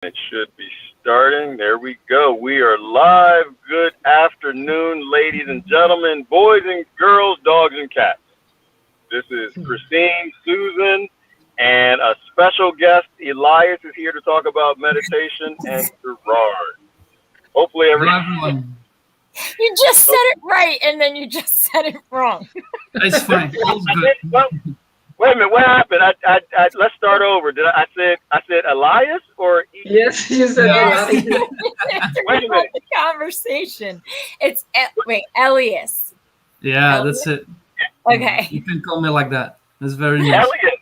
It should be starting. There we go. We are live. Good afternoon, ladies and gentlemen, boys and girls, dogs and cats. This is Christine, Susan, and a special guest, Elias, is here to talk about meditation, and Gerard. Hopefully, Hello, everyone. everyone. You just said it right, and then you just said it wrong. It's fine. It's good. Well, wait a minute. What happened? Let's start over. I said Elias or Yes, you said Yeah. Elias. Wait a minute. The conversation. It's Elias. Yeah, that's it. Okay. You can call me like that. That's very nice. Elliot?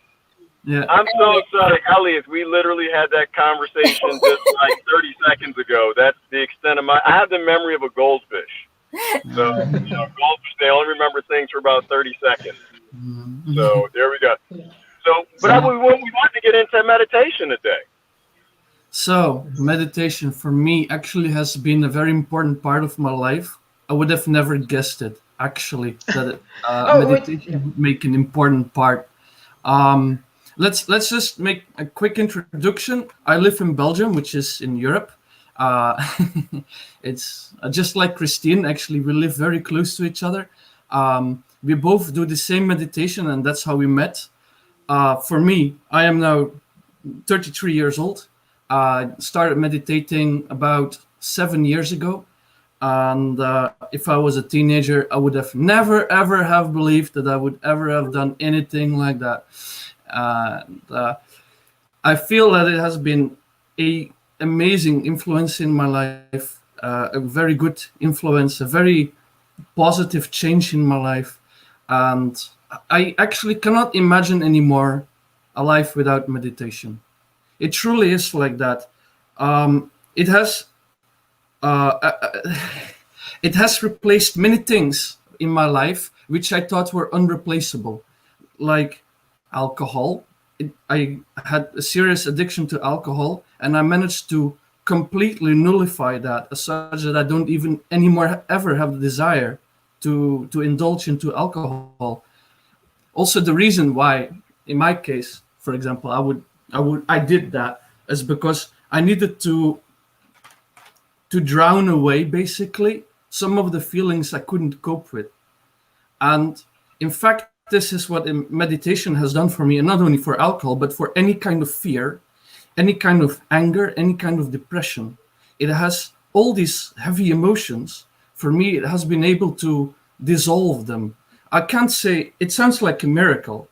Yeah. I'm so sorry, Elias. We literally had that conversation just like 30 seconds ago. That's the extent of I have the memory of a goldfish. So, goldfish, they only remember things for about 30 seconds. Mhm. So, there we go. So, but we want to get into meditation today. So, meditation for me actually has been a very important part of my life. I would have never guessed it, actually, that meditation would make an important part. Let's just make a quick introduction. I live in Belgium, which is in Europe. It's just like Christine. Actually, we live very close to each other. We both do the same meditation, and that's how we met. For me, I am now 33 years old. I started meditating about 7 years ago. And if I was a teenager, I would have never, ever have believed that I would ever have done anything like that. I feel that it has been a amazing influence in my life, a very good influence, a very positive change in my life. And I actually cannot imagine anymore a life without meditation. It truly is like that. It has it has replaced many things in my life which I thought were unreplaceable, like alcohol. I had a serious addiction to alcohol, and I managed to completely nullify that, such that I don't even anymore ever have the desire to indulge into alcohol. Also, the reason why, in my case, for example, I did that is because I needed to drown away basically some of the feelings I couldn't cope with. And in fact, this is what meditation has done for me, and not only for alcohol, but for any kind of fear, any kind of anger, any kind of depression. It has all these heavy emotions. For me, it has been able to dissolve them. I can't say, it sounds like a miracle.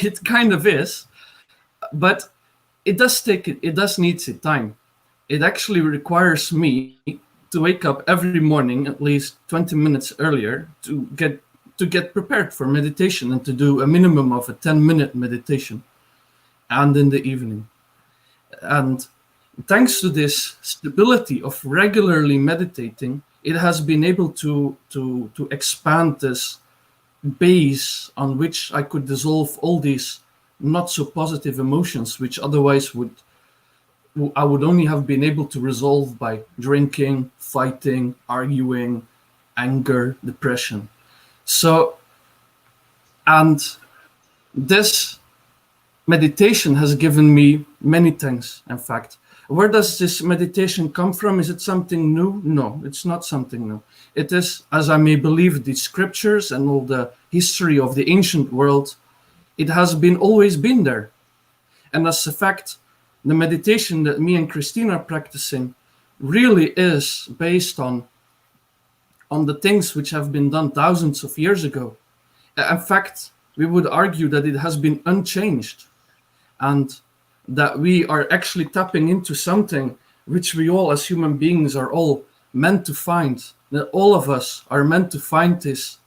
It kind of is, but it does need its time. It actually requires me to wake up every morning at least 20 minutes earlier to get prepared for meditation, and to do a minimum of a 10-minute meditation, and in the evening. And thanks to this stability of regularly meditating, it has been able to expand this base on which I could dissolve all these not so positive emotions, which otherwise I would only have been able to resolve by drinking, fighting, arguing, anger, depression. So, and this meditation has given me many things, in fact. Where does this meditation come from? Is it something new? No, it's not something new. It is, as I may believe, the scriptures and all the history of the ancient world, it has always been there. And as a fact, the meditation that me and Christine are practicing really is based on the things which have been done thousands of years ago. In fact, we would argue that it has been unchanged, and that we are actually tapping into something which we all as human beings are all meant to find, that all of us are meant to find this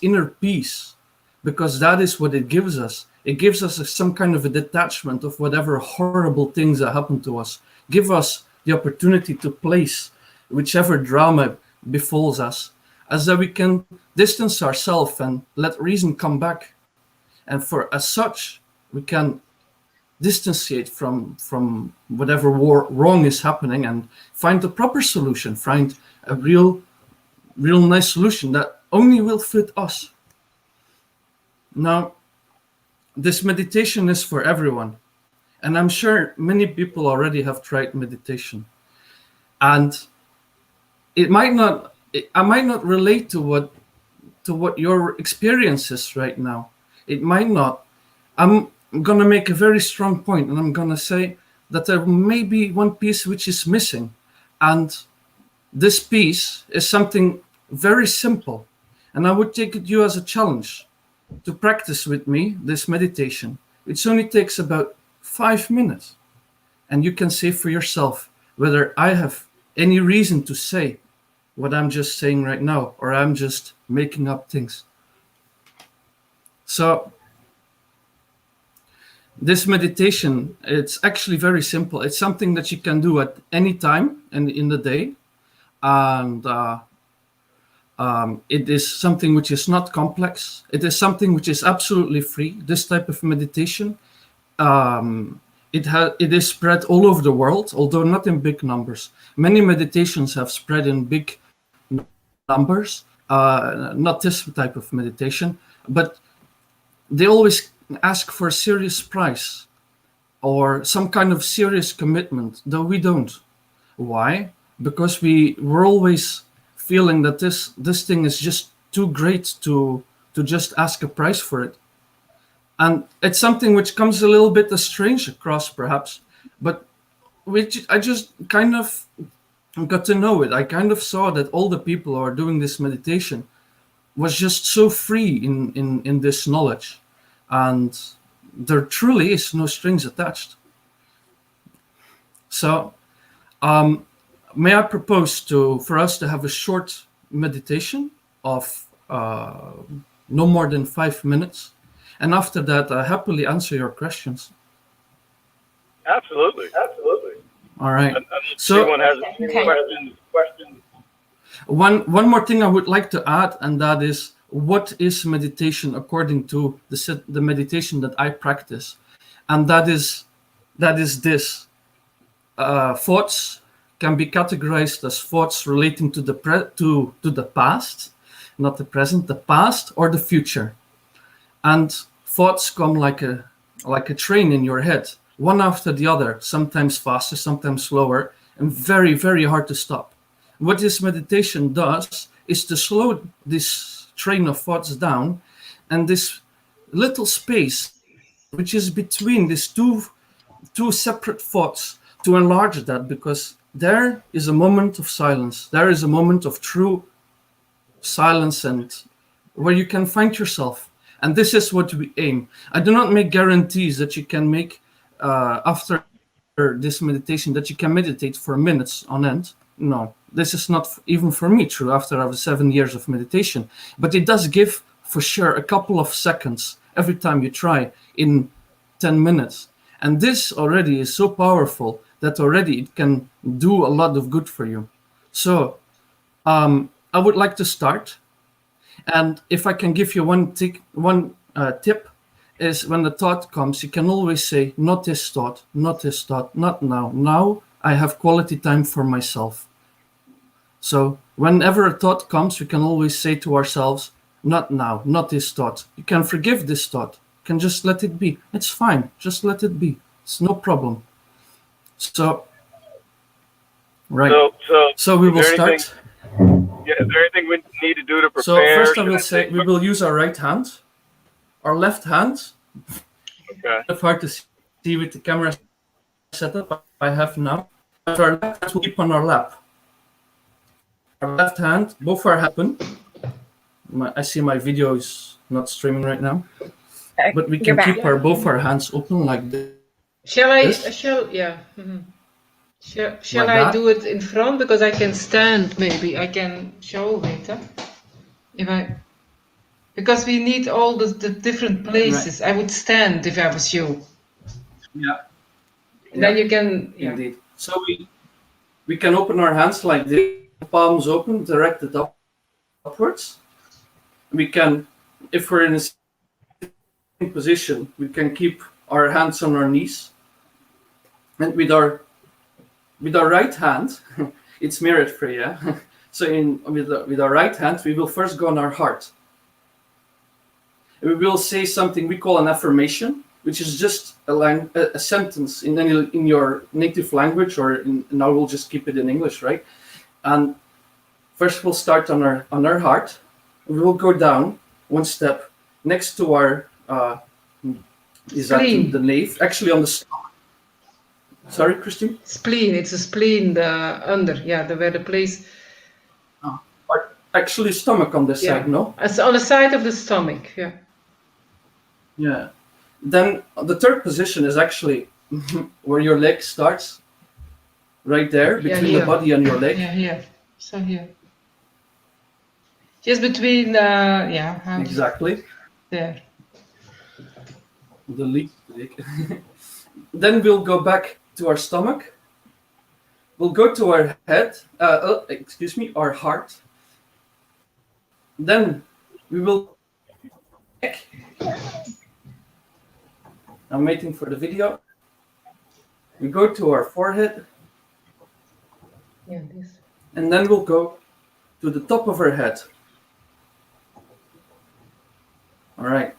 inner peace, because that is what it gives us. It gives us some kind of a detachment of whatever horrible things that happen to us. Give us the opportunity to place whichever drama befalls us, as that we can distance ourselves and let reason come back. And for as such, we can distanciate from whatever wrong is happening, and find the proper solution, find a real nice solution that only will fit us. Now, this meditation is for everyone. And I'm sure many people already have tried meditation. And I might not relate to what your experience is right now. It might not. I'm going to make a very strong point, and I'm going to say that there may be one piece which is missing. And this piece is something very simple. And I would take it you as a challenge to practice with me this meditation. It only takes about 5 minutes. And you can say for yourself whether I have any reason to say what I'm just saying right now, or I'm just making up things. So this meditation, it's actually very simple. It's something that you can do at any time and in the day. And it is something which is not complex. It is something which is absolutely free. This type of meditation, it is spread all over the world, although not in big numbers. Many meditations have spread in big numbers, not this type of meditation, but they always ask for a serious price or some kind of serious commitment, though we don't. Why? Because we're always feeling that this thing is just too great to just ask a price for it. And it's something which comes a little bit strange across, perhaps, but which I just kind of got to know it. I kind of saw that all the people who are doing this meditation was just so free in this knowledge, and there truly is no strings attached. So may I propose for us to have a short meditation of no more than 5 minutes, and after that I happily answer your questions. Absolutely. All right. So anyone has any questions? One more thing I would like to add, and that is, what is meditation according to the meditation that I practice? And that is this. Thoughts can be categorized as thoughts relating to the past, not the present, the past or the future. And thoughts come like a train in your head, one after the other, sometimes faster, sometimes slower, and very, very hard to stop. What this meditation does is to slow this train of thoughts down, and this little space which is between these two separate thoughts, to enlarge that, because there is a moment of silence. There is a moment of true silence, and where you can find yourself. And this is what we aim. I do not make guarantees that you can make after this meditation, that you can meditate for minutes on end. No, this is not even for me true after I have 7 years of meditation. But it does give for sure a couple of seconds every time you try in 10 minutes. And this already is so powerful that already it can do a lot of good for you. So I would like to start. And if I can give you one tip, is when the thought comes, you can always say, not this thought, not this thought, not now. Now I have quality time for myself. So whenever a thought comes, we can always say to ourselves, not now, not this thought. You can forgive this thought. You can just let it be. It's fine. Just let it be. It's no problem. So, right. So we will start. Yeah, is there anything we need to do to prepare? So first I will say we will use our right hand. Our left hand. Okay. It's hard to see with the camera setup I have now. But our left hand will keep on our lap. Our left hand, both are open. I see my video is not streaming right now. But we can keep both our hands open like this. Shall I do it in front, because I can stand? Maybe I can show it. Because we need all the different places. Right. I would stand if I was you. Yeah. And then you can. Yeah. Indeed. So we can open our hands like this, palms open, directed upwards. We can, if we're in a sitting position, we can keep our hands on our knees. And with our right hand, it's mirrored for you. So with our right hand, we will first go on our heart. We will say something we call an affirmation. which is just a sentence in your native language, or now we'll just keep it in English, right? And first we'll start on our heart. We will go down one step next to our is that Spleen. the navel? Actually, on the stomach. Sorry, Christine? Spleen. It's a spleen, the under, where the place. Actually, stomach on this side, no? It's on the side of the stomach, yeah. Yeah. Then the third position is actually where your leg starts, right there, between the body and your leg. Yeah, here. So here. Just between, Exactly. There. The leg. Then we'll go back to our stomach. We'll go to our head, our heart. Then we will. I'm waiting for the video. We go to our forehead. Yeah, this. And then we'll go to the top of our head. All right.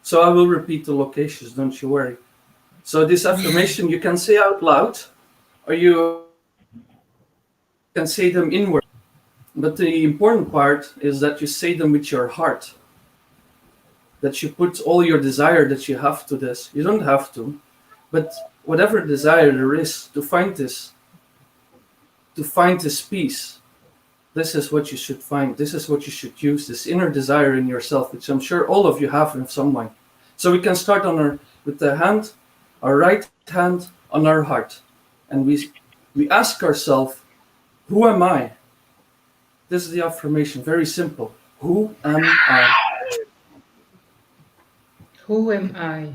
So I will repeat the locations, don't you worry. So this affirmation you can say out loud, or you can say them inward. But the important part is that you say them with your heart. That you put all your desire that you have to this. You don't have to, but whatever desire there is to find this peace, this is what you should find. This is what you should use, this inner desire in yourself, which I'm sure all of you have in some way. So we can start with the hand, our right hand on our heart. And we ask ourselves, who am I? This is the affirmation, very simple. Who am I? Who am I?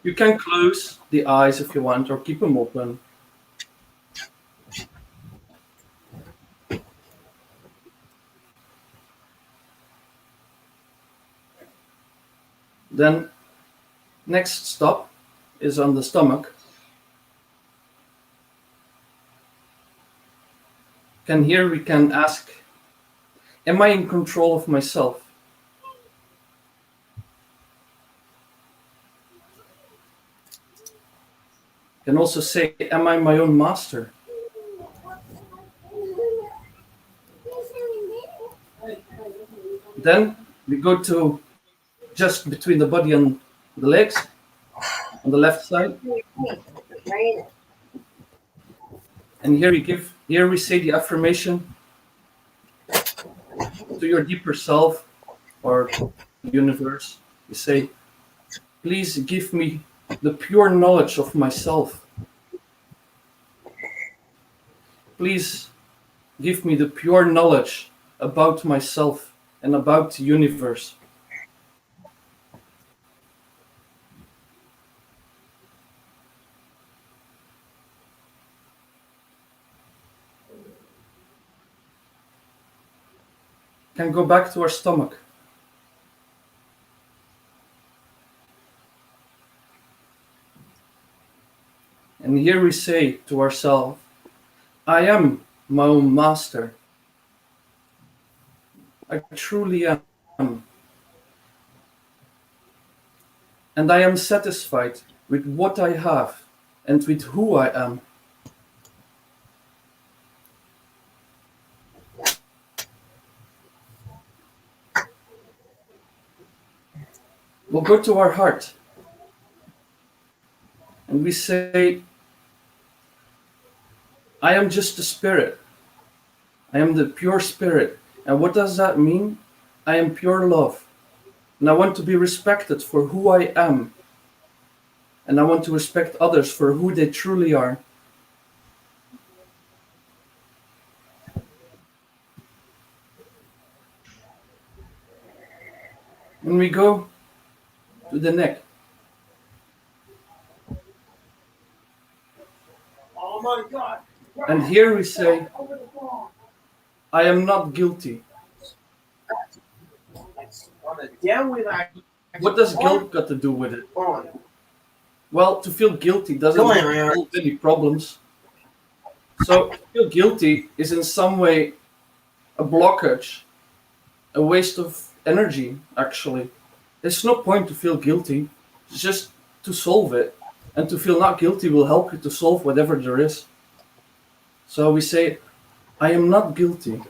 You can close the eyes if you want, or keep them open. Then, next stop is on the stomach. And here we can ask, am I in control of myself? Can also say, am I my own master? Then we go to just between the body and the legs on the left side. And here we say the affirmation to your deeper self or universe. We say, please give me the pure knowledge of myself. Please give me the pure knowledge about myself and about the universe. Can go back to our stomach. And here we say to ourselves, I am my own master. I truly am. And I am satisfied with what I have and with who I am. We'll go to our heart and we say, I am just a spirit. I am the pure spirit. And what does that mean? I am pure love. And I want to be respected for who I am. And I want to respect others for who they truly are. When we go to the neck. Oh my God. And here we say, I am not guilty. What does guilt got to do with it? Well, to feel guilty doesn't solve any problems. So, to feel guilty is in some way a blockage, a waste of energy, actually. There's no point to feel guilty. It's just to solve it. And to feel not guilty will help you to solve whatever there is. So we say, I am not guilty.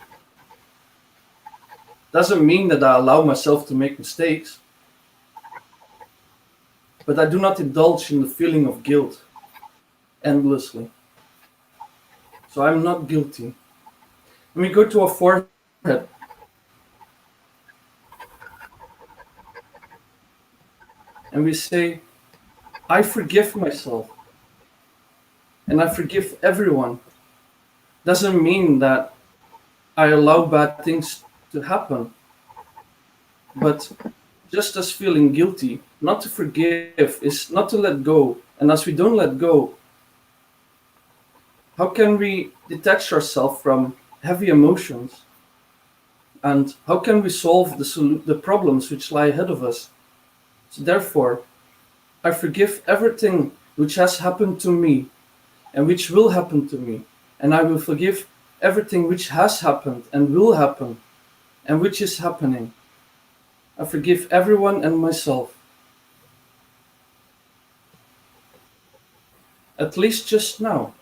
Doesn't mean that I allow myself to make mistakes, but I do not indulge in the feeling of guilt endlessly. So I'm not guilty. When we go to our forehead, and we say, I forgive myself, and I forgive everyone. Doesn't mean that I allow bad things to happen, but just as feeling guilty, not to forgive is not to let go. And as we don't let go, how can we detach ourselves from heavy emotions? And how can we solve the problems which lie ahead of us? So therefore, I forgive everything which has happened to me and which will happen to me. And I will forgive everything which has happened and will happen and which is happening. I forgive everyone and myself. At least just now.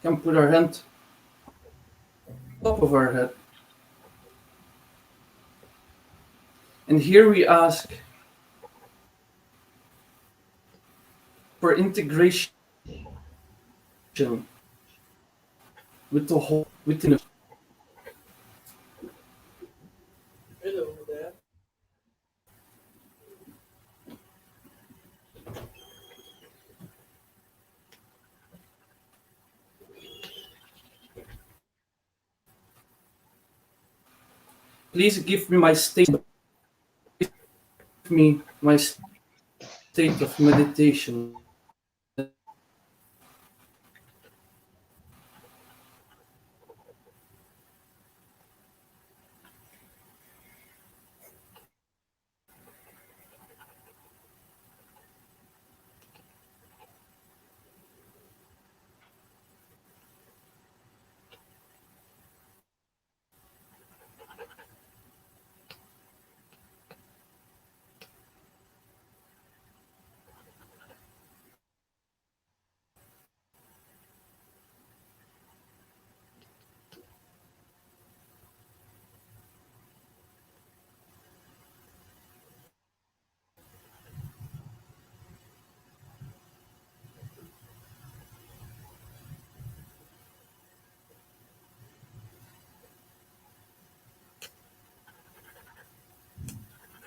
Can put our hand on top of our head. And here we ask for integration with the whole, within. Hello there. Please give me my state. Give me my state of meditation.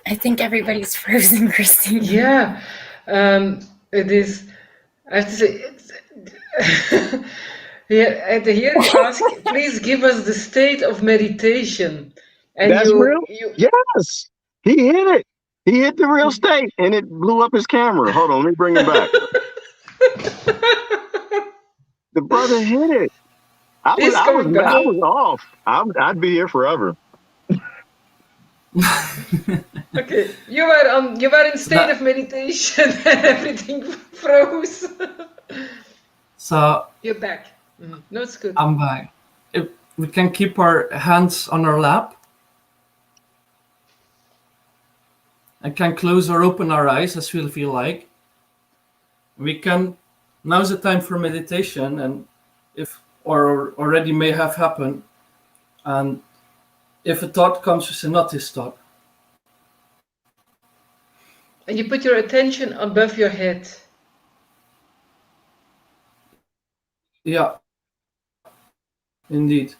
I think everybody's frozen, Christine. Yeah, it is. I have to say, yeah, and here you ask, please give us the state of meditation, and That's real? you. Yes. He hit it. He hit the real state and it blew up his camera. Hold on, let me bring him back. The brother hit it. I was He's I was coming I back. was off. I'd be here forever. Okay, you were in state of meditation and everything froze. So You're back. No, it's good. I'm back. If we can keep our hands on our lap and can close or open our eyes as we feel like. We can, now's the time for meditation, and if, or already may have happened, and if a thought comes, we say, not this thought. And you put your attention above your head. Yeah, indeed.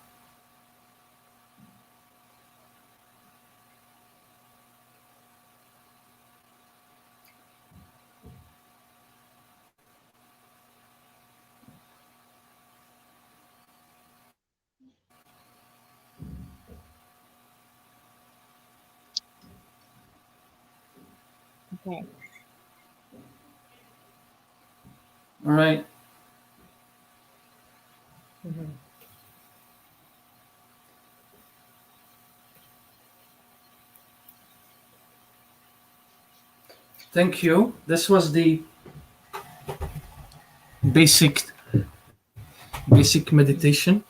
Okay. All right. Thank you. This was the basic meditation.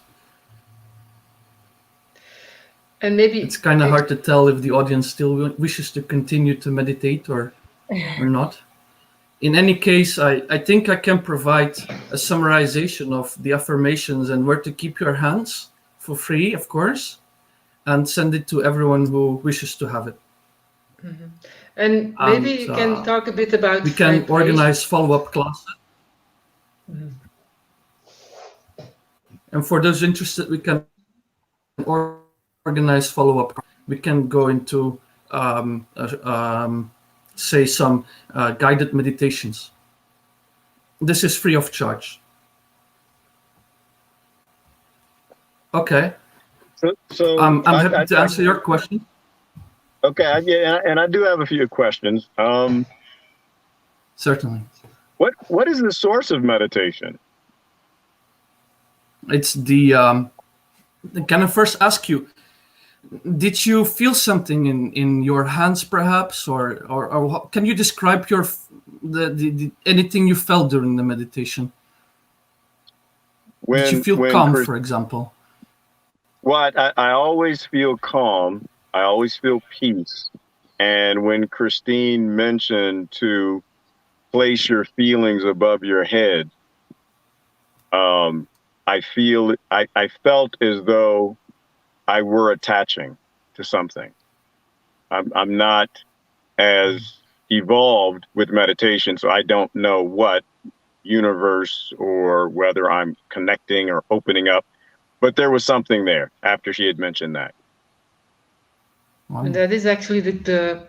And maybe It's kind of hard to tell if the audience still wishes to continue to meditate or not. In any case, I think I can provide a summarization of the affirmations and where to keep your hands for free, of course, and send it to everyone who wishes to have it. And maybe you can talk a bit about we can vibration. organize follow-up classes. And for those interested, we can organize follow-up. We can go into say some guided meditations. This is free of charge. Okay. So I'm happy to answer your question. Okay, and I do have a few questions. Certainly. What is the source of meditation? It's the. Can I first ask you? Did you feel something in your hands, perhaps, or can you describe the anything you felt during the meditation? Did you feel calm, for example? Well, I always feel calm. I always feel peace. And when Christine mentioned to place your feelings above your head, I felt as though I were attaching to something. I'm not as evolved with meditation, so I don't know what universe or whether I'm connecting or opening up, but there was something there after she had mentioned that. Wow. And that is actually the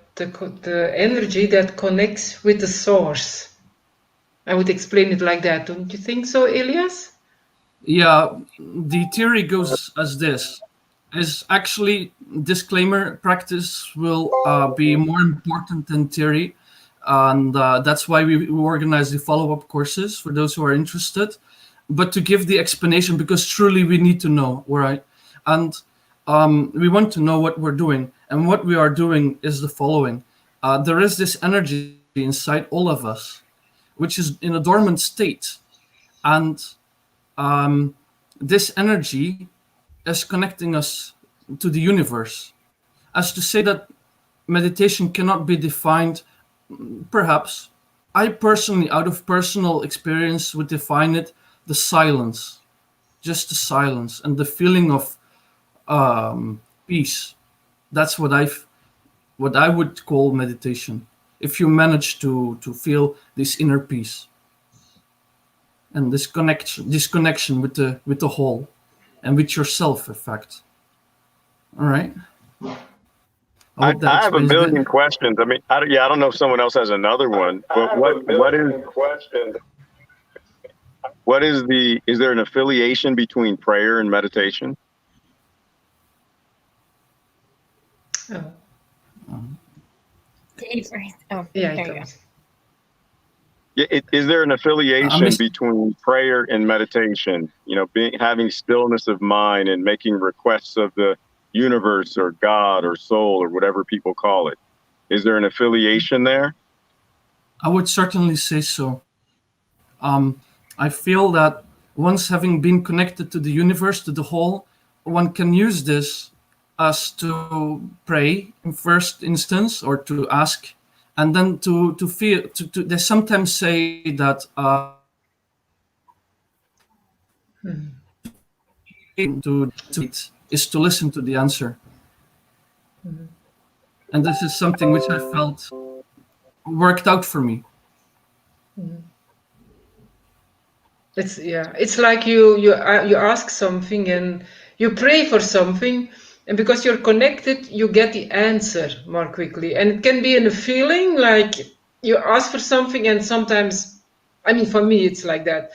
energy that connects with the source. I would explain it like that. Don't you think so, Elias? Yeah, the theory goes as this. Is actually, disclaimer, practice will be more important than theory. And that's why we organize the follow-up courses for those who are interested. But to give the explanation, because truly we need to know, right? And we want to know what we're doing. And what we are doing is the following. There is this energy inside all of us, which is in a dormant state. And this energy is connecting us to the universe. As to say that meditation cannot be defined, perhaps. I personally, out of personal experience, would define it the silence, just the silence and the feeling of peace. That's what I would call meditation. If you manage to feel this inner peace and this connection with the whole and with yourself, in fact. All right. I have a million questions. I mean, I don't know if someone else has another one, but is there an affiliation between prayer and meditation? Oh. Oh, Yeah, there you go. Yeah, is there an affiliation between prayer and meditation? You know, having stillness of mind and making requests of the universe or God or soul or whatever people call it. Is there an affiliation there? I would certainly say so. I feel that once having been connected to the universe, to the whole, one can use this as to pray in first instance or to ask, and then to feel. They sometimes say that to is to listen to the answer. And this is something which I felt worked out for me. It's like you ask something and you pray for something, and because you're connected, you get the answer more quickly. And it can be in a feeling like you ask for something, and sometimes, I mean, for me, it's like that.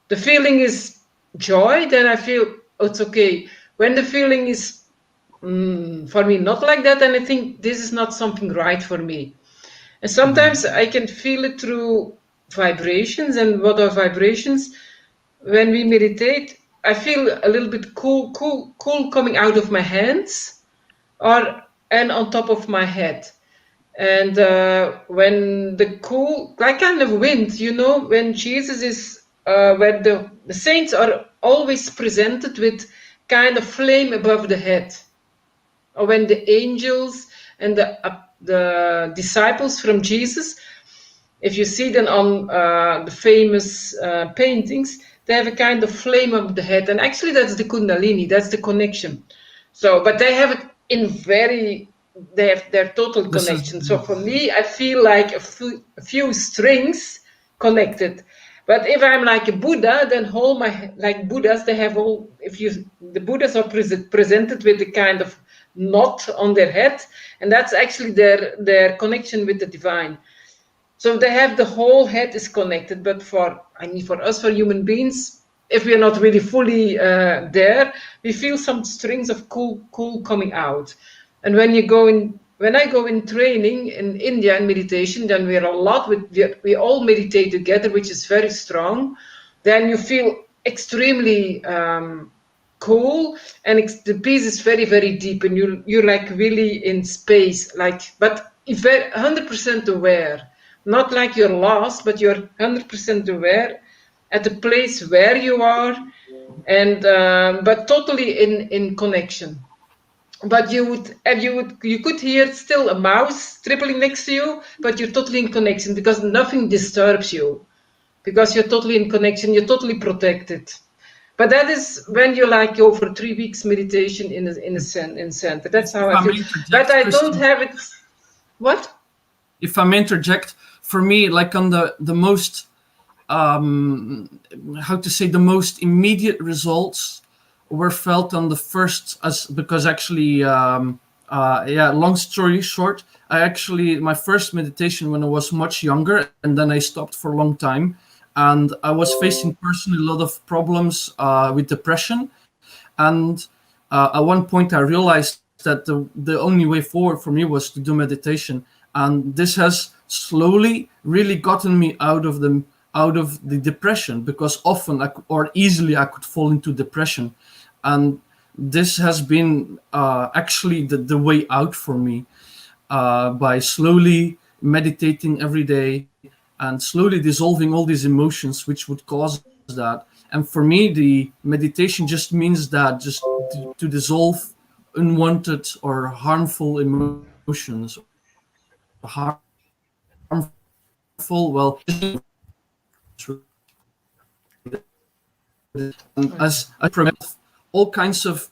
The feeling is joy, then I feel it's okay. When the feeling is for me not like that, and I think this is not something right for me. And sometimes I can feel it through vibrations. And what are vibrations? When we meditate, I feel a little bit cool coming out of my hands and on top of my head. And when the cool, like kind of wind, you know, when Jesus is where the saints are always presented with kind of flame above the head. Or when the angels and the disciples from Jesus, if you see them on the famous paintings, they have a kind of flame of the head. And actually that's the Kundalini, that's the connection. So, but they have it in they have their total connection. So for me, I feel like a few strings connected. But if I'm like a Buddha, then like Buddhas, they have the Buddhas are presented with a kind of knot on their head, and that's actually their connection with the divine. So they have the whole head is connected, but for us, for human beings, if we're not really fully there, we feel some strings of cool coming out. And when I go in training in India in meditation, then we all meditate together, which is very strong. Then you feel extremely cool, and the peace is very, very deep, and you're like really in space, but 100% aware. Not like you're lost, but you're 100% aware at the place where you are, and but totally in connection. But you could hear still a mouse tripling next to you, but you're totally in connection because nothing disturbs you, because you're totally in connection, you're totally protected. But that is when you go for 3 weeks meditation in center. That's how I feel. But I don't have it. What? If I may interject, for me, like on the most, the most immediate results were felt on the first, because actually, long story short, my first meditation when I was much younger, and then I stopped for a long time, and I was facing personally a lot of problems with depression, and at one point I realized that the only way forward for me was to do meditation, and this has slowly really gotten me out of the depression, because often easily I could fall into depression, and this has been actually the way out for me, by slowly meditating every day and slowly dissolving all these emotions which would cause that. And for me, the meditation just means that, just to dissolve unwanted or harmful emotions, as I promote all kinds of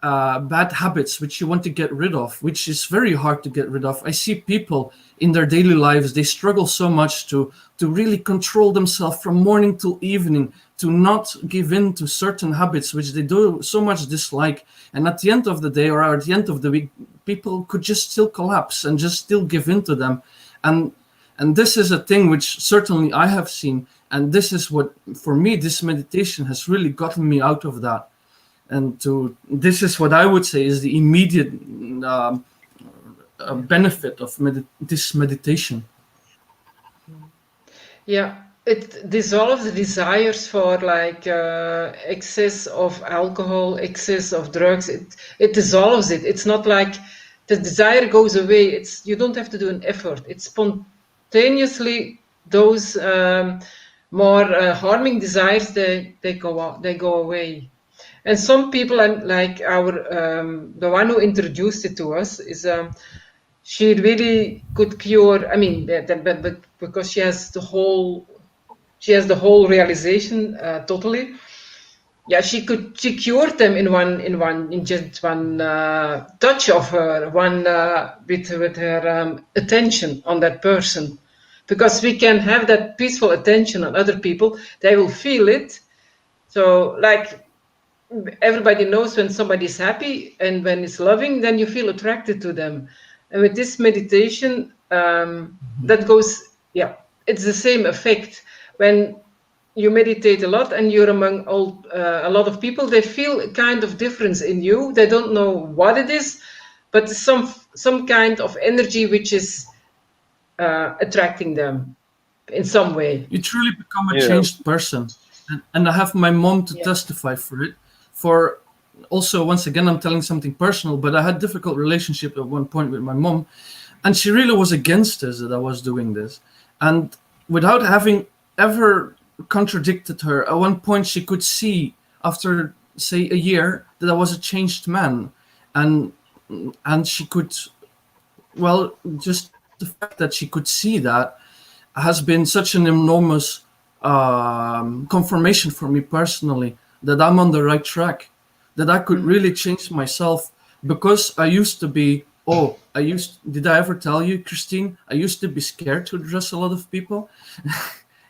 bad habits which you want to get rid of, which is very hard to get rid of. I see people in their daily lives, they struggle so much to really control themselves from morning till evening, to not give in to certain habits which they do so much dislike. And at the end of the day, or at the end of the week, people could just still collapse and just still give in to them. And this is a thing which certainly I have seen. And this is what, for me, this meditation has really gotten me out of that. And this is what I would say is the immediate benefit of this meditation. Yeah, it dissolves the desires for excess of alcohol, excess of drugs. It dissolves it. It's not like the desire goes away. You don't have to do an effort. It's spontaneously those more harming desires, they go away. And some people, like the one who introduced it to us, is she really could cure. I mean, but because she has the whole realization totally. Yeah, she cured them in just one touch of her, with her attention on that person. Because we can have that peaceful attention on other people, they will feel it. So, like, everybody knows when somebody's happy and when it's loving, then you feel attracted to them. And with this meditation, that goes, it's the same effect. When you meditate a lot and you're among a lot of people, they feel a kind of difference in you. They don't know what it is, but some kind of energy which is attracting them in some way. You truly become a changed person. And I have my mom to testify for it. For also, once again, I'm telling something personal, but I had a difficult relationship at one point with my mom, and she really was against this, that I was doing this. And without having ever contradicted her. At one point, she could see after, say, a year that I was a changed man, and she could, well, just the fact that she could see that has been such an enormous confirmation for me personally that I'm on the right track, that I could really change myself, because I used to be, did I ever tell you, Christine? I used to be scared to address a lot of people.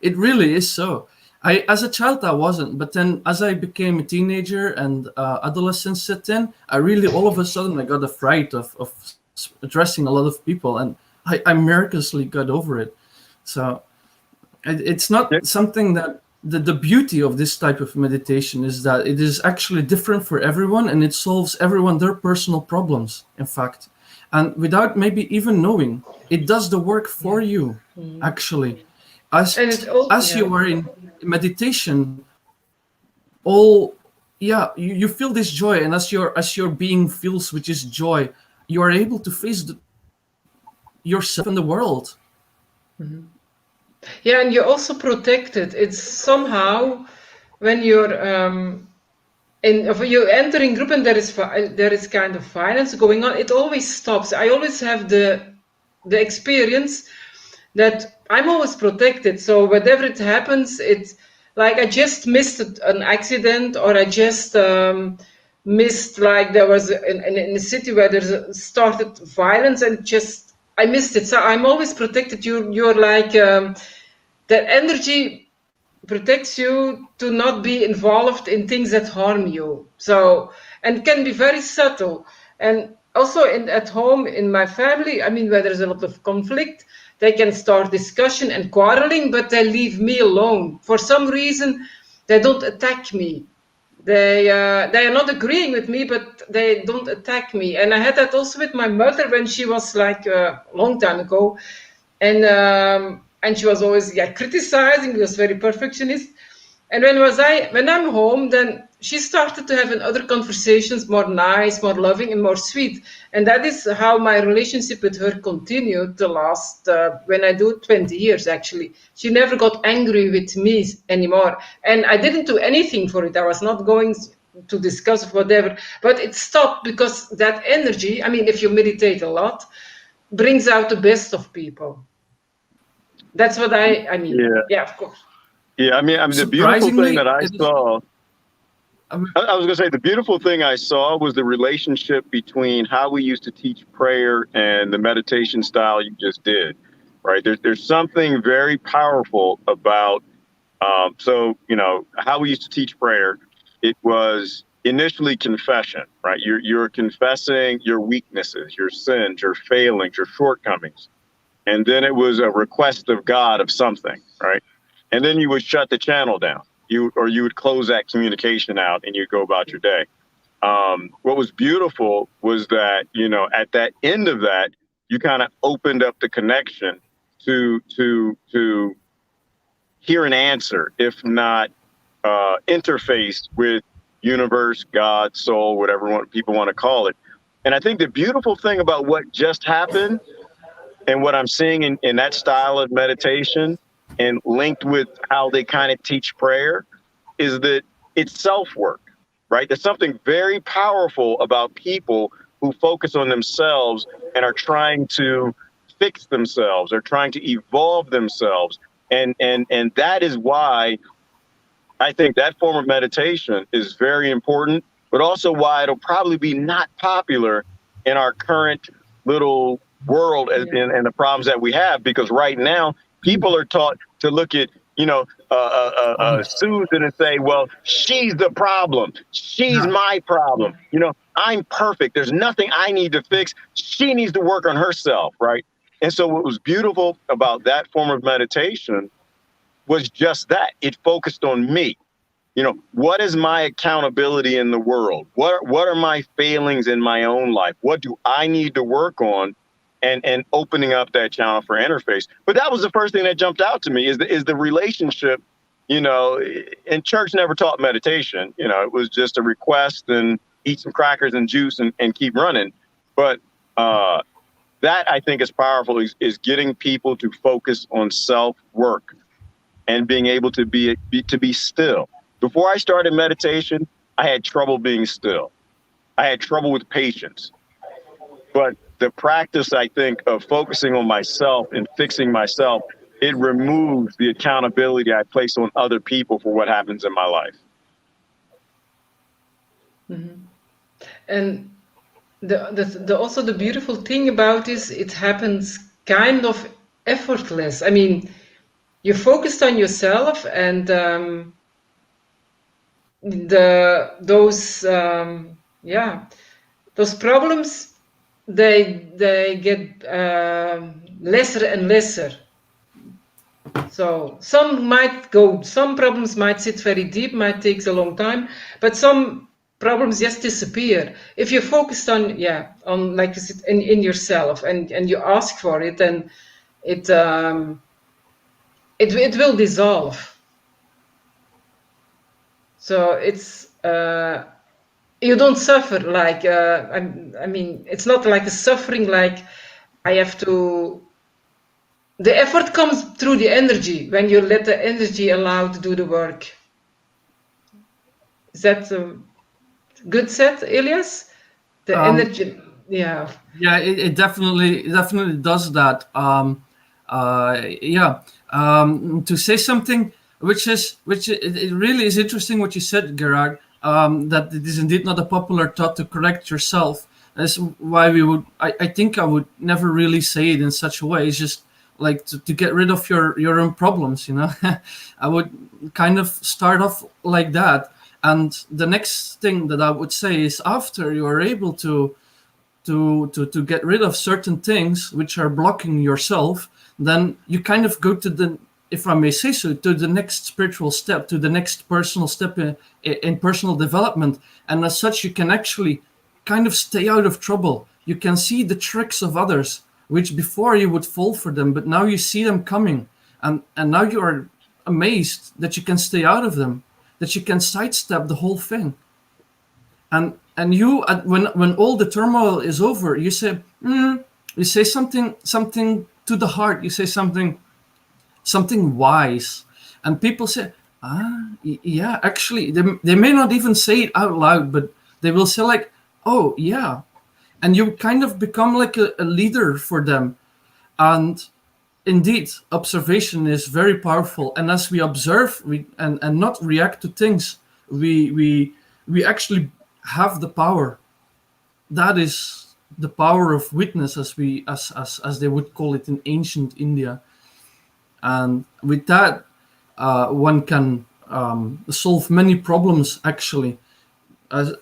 It really is so. As a child, I wasn't, but then as I became a teenager and adolescence set in, I really, all of a sudden, I got afraid of addressing a lot of people, and I miraculously got over it. So it's not something that the beauty of this type of meditation is that it is actually different for everyone, and it solves everyone their personal problems, in fact. And without maybe even knowing, it does the work for you, actually. As you are in meditation, you feel this joy, and as your being feels, which is joy, you are able to face yourself and the world. Yeah, and you're also protected. It's somehow when you're if you enter in group and there is kind of violence going on, it always stops. I always have the experience that I'm always protected. So whatever it happens, it's like I just missed an accident, or I just missed, like there was in a city where there started violence, and just I missed it. So I'm always protected. You're like that energy protects you to not be involved in things that harm you. So, and can be very subtle. And also at home, in my family, I mean, where there's a lot of conflict, they can start discussion and quarreling, but they leave me alone. For some reason, they don't attack me. They are not agreeing with me, but they don't attack me. And I had that also with my mother when she was like a long time ago. And she was always criticizing, was very perfectionist. And when I'm home, then she started to have other conversations, more nice, more loving, and more sweet. And that is how my relationship with her continued the last, when I do 20 years, actually. She never got angry with me anymore. And I didn't do anything for it. I was not going to discuss whatever, but it stopped because that energy, I mean, if you meditate a lot, brings out the best of people. That's what I mean. Yeah, of course. Yeah, I mean, the beautiful thing that I saw, I was going to say, the beautiful thing I saw was the relationship between how we used to teach prayer and the meditation style you just did, right? There's something very powerful about, so, how we used to teach prayer. It was initially confession, right? You're confessing your weaknesses, your sins, your failings, your shortcomings. And then it was a request of God of something, right? And then you would shut the channel down. You would close that communication out, and you'd go about your day. What was beautiful was that, at that end of that, you kind of opened up the connection to hear an answer, if not interface with universe, God, soul, whatever people want to call it. And I think the beautiful thing about what just happened, and what I'm seeing in that style of meditation and linked with how they kind of teach prayer, is that it's self-work, right? There's something very powerful about people who focus on themselves and are trying to fix themselves, or trying to evolve themselves. And that is why I think that form of meditation is very important, but also why it'll probably be not popular in our current little world and the problems that we have, because right now people are taught to look at Susan and say, well, she's the problem, she's my problem, I'm perfect, there's nothing I need to fix, she needs to work on herself, right? And so what was beautiful about that form of meditation was just that it focused on me. What is my accountability in the world? What are my failings in my own life? What do I need to work on? And opening up that channel for interface. But that was the first thing that jumped out to me is the relationship, and church never taught meditation. It was just a request and eat some crackers and juice and keep running. But that I think is powerful, is getting people to focus on self-work. and being able to be still. Before I started meditation, I had trouble being still. I had trouble with patience. But the practice, I think, of focusing on myself and fixing myself, it removes the accountability I place on other people for what happens in my life. And the also the beautiful thing about this, it happens kind of effortless. I mean, you focused on yourself, and those problems, they get lesser and lesser. So some problems might sit very deep, might take a long time, but some problems just disappear if you focused on like you said, in yourself, and you ask for it, and it will dissolve. So it's you don't suffer like I mean, it's not like a suffering like I have to. The effort comes through the energy when you let the energy allow to do the work. Is that a good set, Elias? The energy, yeah. Yeah, it definitely does that. To say something which it really is interesting what you said, Gerard. That it is indeed not a popular thought to correct yourself. That's why I think I would never really say it in such a way. It's just like to get rid of your own problems, you know. I would kind of start off like that. And the next thing that I would say is, after you are able to get rid of certain things which are blocking yourself, then you kind of go to the, if I may say so, to the next spiritual step, to the next personal step in personal development. And as such, you can actually kind of stay out of trouble. You can see the tricks of others, which before you would fall for them, but now you see them coming. And now you are amazed that you can stay out of them, that you can sidestep the whole thing. And you, when all the turmoil is over, you say something to the heart. You say something wise, and people say, yeah, actually, they may not even say it out loud, but they will say like, oh yeah, and you kind of become like a leader for them. And indeed, observation is very powerful. And as we observe, and not react to things, we actually have the power. That is the power of witness, as they would call it in ancient India. And with that, one can solve many problems, actually.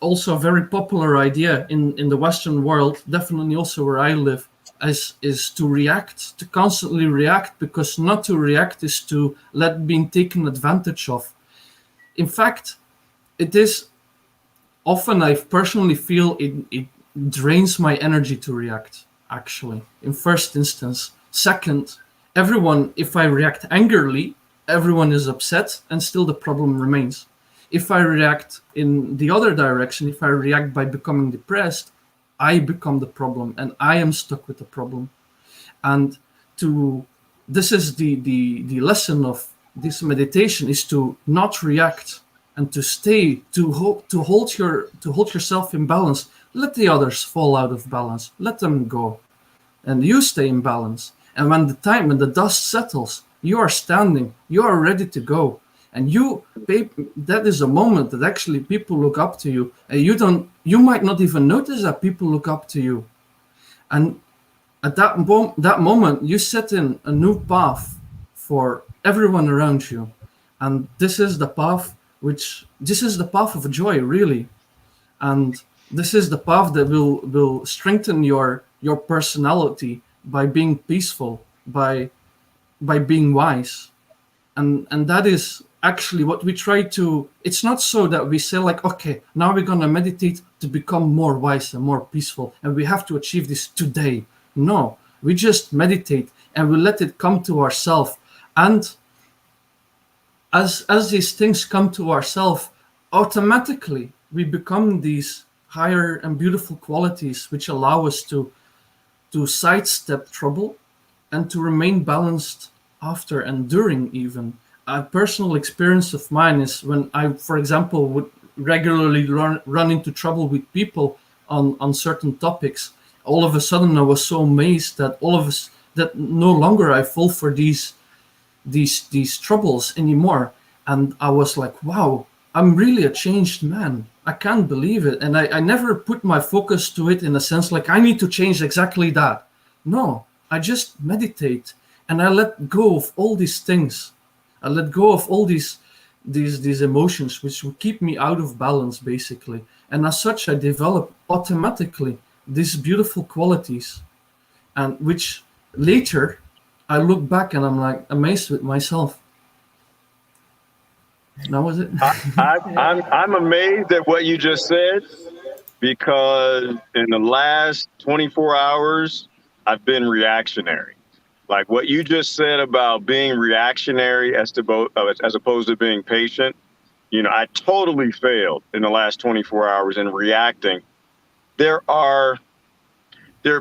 Also a very popular idea in the Western world, definitely also where I live, is to react, to constantly react, because not to react is to let being taken advantage of. In fact, it is often, I personally feel it drains my energy to react, actually, in first instance. Second, everyone, if I react angrily, everyone is upset and still the problem remains. If I react in the other direction, if I react by becoming depressed, I become the problem and I am stuck with the problem. And this is the lesson of this meditation, is to not react and to stay, to hold yourself in balance. Let the others fall out of balance. Let them go. And you stay in balance. And when the dust settles, you are standing, you are ready to go. And that is a moment that actually people look up to you. And you might not even notice that people look up to you. And at that moment, you set in a new path for everyone around you. And this is the path of joy, really. And this is the path that will strengthen your personality by being peaceful, by being wise. And that is actually what we try to. It's not so that we say like, okay, now we're going to meditate to become more wise and more peaceful, and we have to achieve this today. No, we just meditate and we let it come to ourselves. And as these things come to ourselves, automatically we become these higher and beautiful qualities which allow us to sidestep trouble and to remain balanced after and during even. a personal experience of mine is when I, for example, would regularly run into trouble with people on certain topics. All of a sudden, I was so amazed that that no longer I fall for these troubles anymore, and I was like, wow, I'm really a changed man. I can't believe it. And I never put my focus to it in a sense like I need to change exactly that. No, I just meditate and I let go of all these things. I let go of all these emotions which would keep me out of balance, basically. And as such, I develop automatically these beautiful qualities, and which later I look back and I'm like amazed with myself. That was it. I'm amazed at what you just said, because in the last 24 hours, I've been reactionary. Like what you just said about being reactionary as opposed to being patient. You know, I totally failed in the last 24 hours in reacting. There are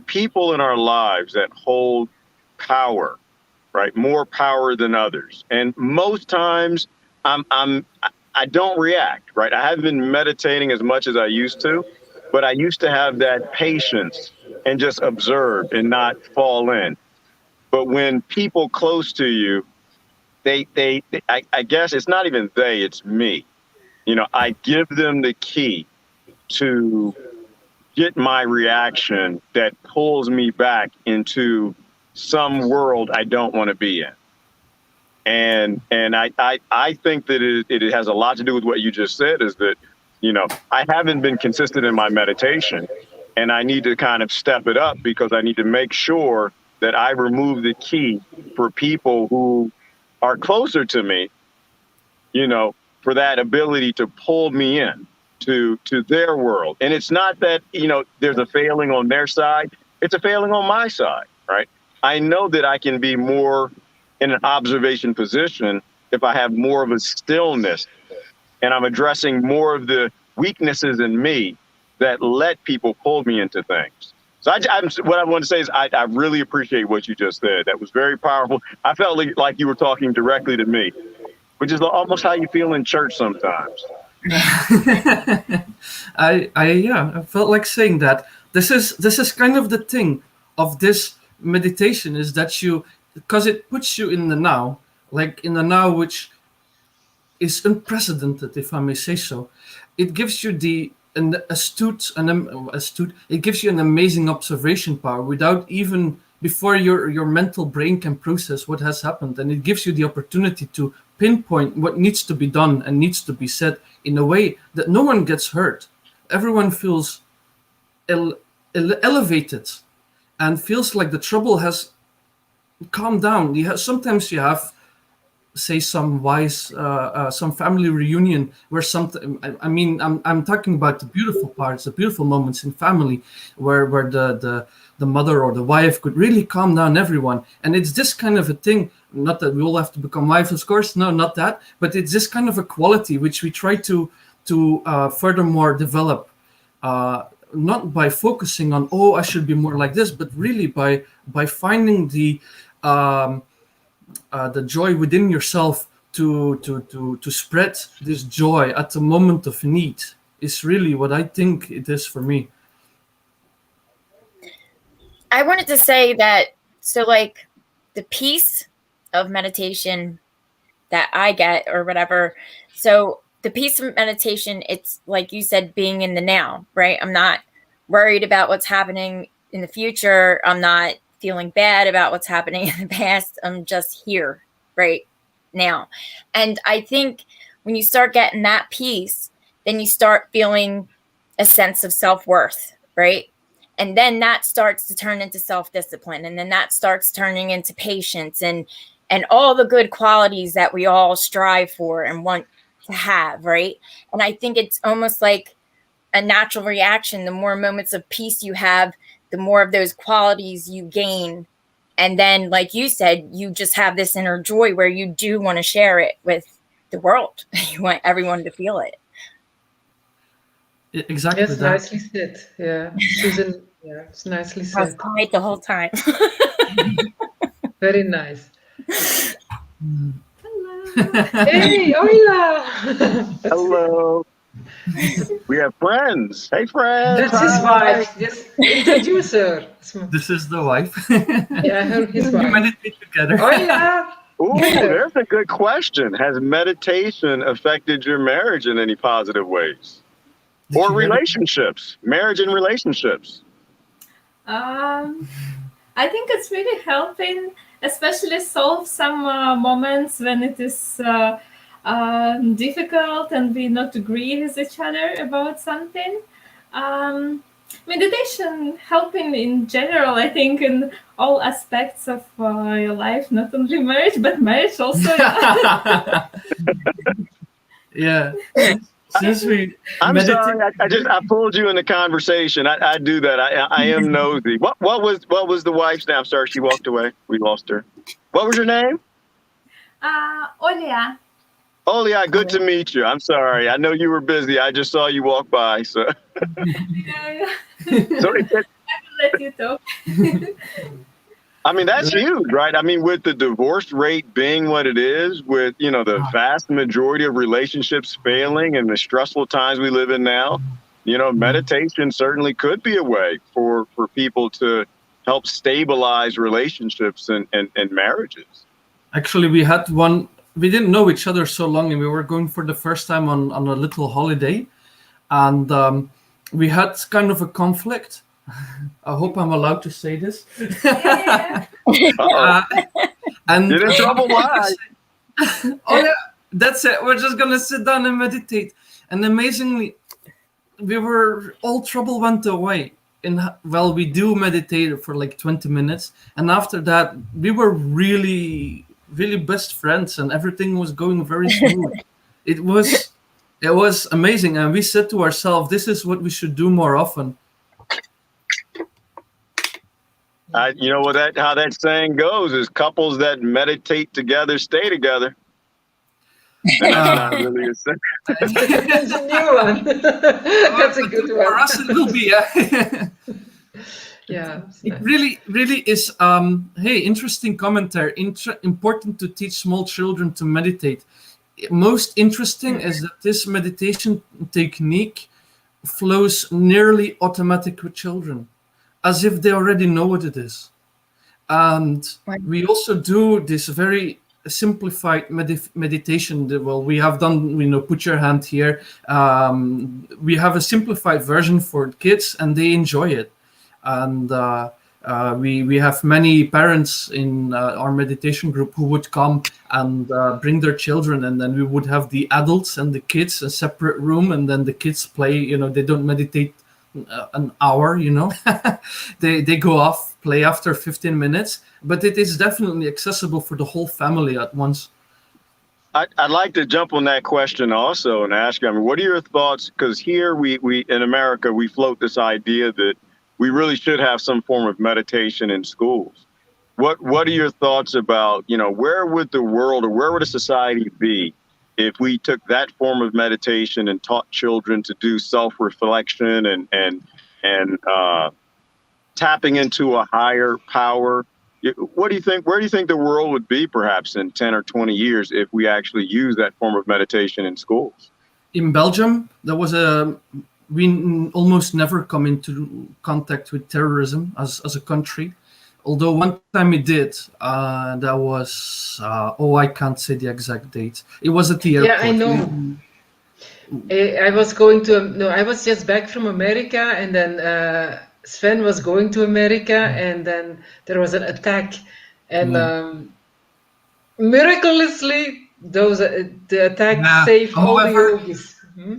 people in our lives that hold power, right? More power than others. And most times I don't react, right? I haven't been meditating as much as I used to, but I used to have that patience and just observe and not fall in. But when people close to you, I guess it's not even they, it's me. You know, I give them the key to get my reaction that pulls me back into some world I don't want to be in. And I think that it has a lot to do with what you just said, is that, you know, I haven't been consistent in my meditation, and I need to kind of step it up, because I need to make sure that I remove the key for people who are closer to me, you know, for that ability to pull me in to their world. And it's not that, you know, there's a failing on their side. It's a failing on my side, right? I know that I can be more in an observation position if I have more of a stillness, and I'm addressing more of the weaknesses in me that let people pull me into things. So what I want to say is I really appreciate what you just said. That was very powerful. I felt like you were talking directly to me, which is almost how you feel in church sometimes. I felt like saying that. This is kind of the thing of this meditation, is that because it puts you in the now, like in the now, which is unprecedented, if I may say so. It gives you it gives you an amazing observation power without even before your mental brain can process what has happened, and it gives you the opportunity to pinpoint what needs to be done and needs to be said in a way that no one gets hurt. Everyone feels elevated and feels like the trouble has calmed down. Sometimes you have, say, some some family reunion where something. I mean, I'm talking about the beautiful parts, the beautiful moments in family, where the mother or the wife could really calm down everyone. And it's this kind of a thing. Not that we all have to become wives, of course. No, not that. But it's this kind of a quality which we try to furthermore develop. Not by focusing on, oh, I should be more like this, but really by finding the joy within yourself to spread this joy at the moment of need is really what I think it is for me. I wanted to say that, so like the peace of meditation that I get or whatever. So the peace of meditation, it's like you said, being in the now, right? I'm not worried about what's happening in the future. I'm not feeling bad about what's happening in the past. I'm just here right now. And I think when you start getting that peace, then you start feeling a sense of self-worth, right? And then that starts to turn into self-discipline. And then that starts turning into patience and all the good qualities that we all strive for and want to have, right? And I think it's almost like a natural reaction. The more moments of peace you have, the more of those qualities you gain. And then, like you said, you just have this inner joy where you do want to share it with the world. You want everyone to feel it. Exactly. Yes, nicely said. Yeah, Susan. Yeah, it's nicely I was said. quiet the whole time. Very nice. Hey, hola! Hello. We have friends. Hey, friends. That's his Hi. wife. Yes, introduce her. This is the wife. Yeah, his We wife. meditate together. Hola! Ooh, there's a good question. Has meditation affected your marriage in any positive ways? Did Or you hear that? relationships? Marriage and relationships? I think it's really helping, especially solve some moments when it is difficult and we not agree with each other about something. Meditation helping in general, I think, in all aspects of your life, not only marriage, but marriage also. Yeah. Since we I'm meditate, sorry, I pulled you in the conversation. I do that. I am nosy. What was the wife's name? I'm sorry, she walked away. We lost her. What was your name? Olia. Olia, good to meet you. I'm sorry. I know you were busy. I just saw you walk by. So, Yeah. so I will let you talk. I mean, that's huge, right? I mean, with the divorce rate being what it is, with, the vast majority of relationships failing and the stressful times we live in now, meditation certainly could be a way for people to help stabilize relationships and marriages. actually, we had one. We didn't know each other so long, and we were going for the first time on a little holiday, and we had kind of a conflict. I hope I'm allowed to say this. And Get in trouble, why? oh yeah, that's it. We're just gonna sit down and meditate. And amazingly, all trouble went away. Well, we do meditate for like 20 minutes, and after that, we were really, really best friends, and everything was going very smooth. It was amazing, and we said to ourselves, "This is what we should do more often." You know how that saying goes is couples that meditate together stay together. And that's not really a saying. That's a new one. That's a good one. For us, it will be. Yeah. It really, really is. Hey, interesting commentary. Important to teach small children to meditate. Most interesting is that this meditation technique flows nearly automatic with children, as if they already know what it is. And we also do this very simplified meditation. Well, we have done, put your hand here. We have a simplified version for kids, and they enjoy it. And we have many parents in our meditation group who would come and bring their children, and then we would have the adults and the kids a separate room, and then the kids play. They don't meditate an hour. They go off, play after 15 minutes, but it is definitely accessible for the whole family at once. I'd like to jump on that question also and ask you, what are your thoughts? Because here we in America, we float this idea that we really should have some form of meditation in schools. What are your thoughts about, where would the world or where would a society be if we took that form of meditation and taught children to do self-reflection and tapping into a higher power? What do you think? Where do you think the world would be perhaps in 10 or 20 years if we actually use that form of meditation in schools? In Belgium, we almost never come into contact with terrorism as a country. Although one time we did, that was, I can't say the exact date. It was at the airport. Yeah, I know. I was just back from America, and then Sven was going to America, and then there was an attack. And miraculously, the attack saved all the yogis.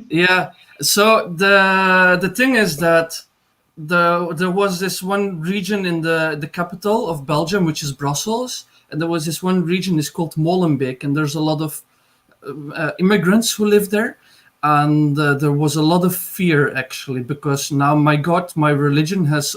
Yeah. So the thing is that there was this one region in the capital of Belgium, which is Brussels, and there was this one region is called Molenbeek, and there's a lot of immigrants who live there, and there was a lot of fear actually, because now my God, my religion has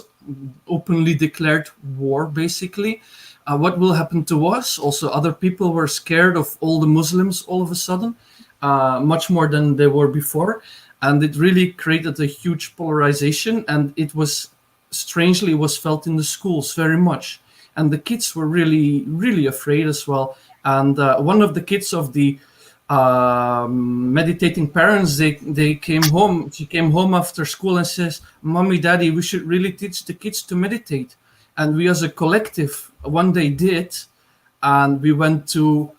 openly declared war basically. What will happen to us? Also, other people were scared of all the Muslims all of a sudden, much more than they were before. And it really created a huge polarization, and it was felt in the schools very much. And the kids were really, really afraid as well. And one of the kids of the meditating parents, they came home. She came home after school and says, "Mommy, Daddy, we should really teach the kids to meditate." And we as a collective one day did, and we went to,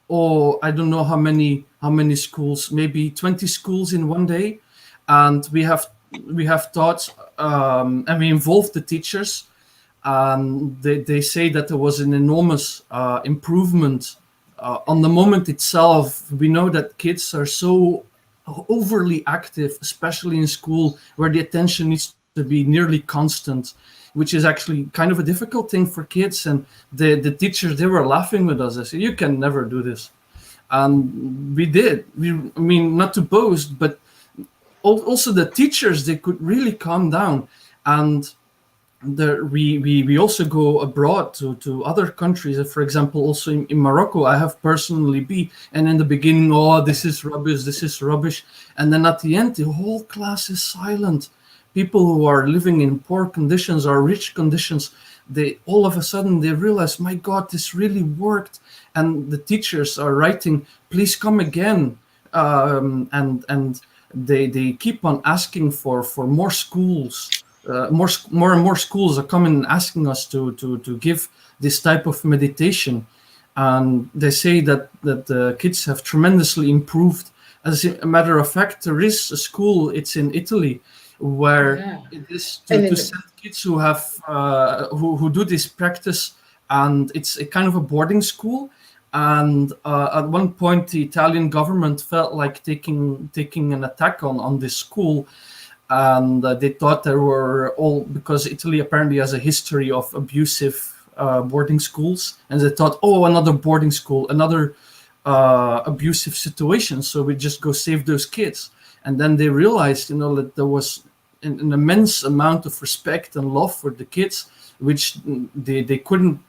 I don't know how many schools, maybe 20 schools in one day, and we have taught, and we involved the teachers, and they say that there was an enormous improvement on the moment itself. We know that kids are so overly active, especially in school, where the attention needs to be nearly constant, which is actually kind of a difficult thing for kids. And the teachers, they were laughing with us. They said, "You can never do this." And we did. I mean, not to boast, but also the teachers, they could really calm down. And we also go abroad to other countries. For example, also in Morocco, I have personally been, and in the beginning, this is rubbish. And then at the end, the whole class is silent. People who are living in poor conditions or rich conditions, they all of a sudden they realize, my God, this really worked. And the teachers are writing, "Please come again." And they keep on asking for more schools. More and more schools are coming and asking us to give this type of meditation, and they say that the kids have tremendously improved. As a matter of fact, there is a school. It's in Italy, where it is to send kids who have who do this practice, and it's a kind of a boarding school. And at one point, the Italian government felt like taking an attack on this school. And they thought there were because Italy apparently has a history of abusive boarding schools, and they thought, another boarding school, another abusive situation, so we just go save those kids. And then they realized, that there was an immense amount of respect and love for the kids, which they couldn't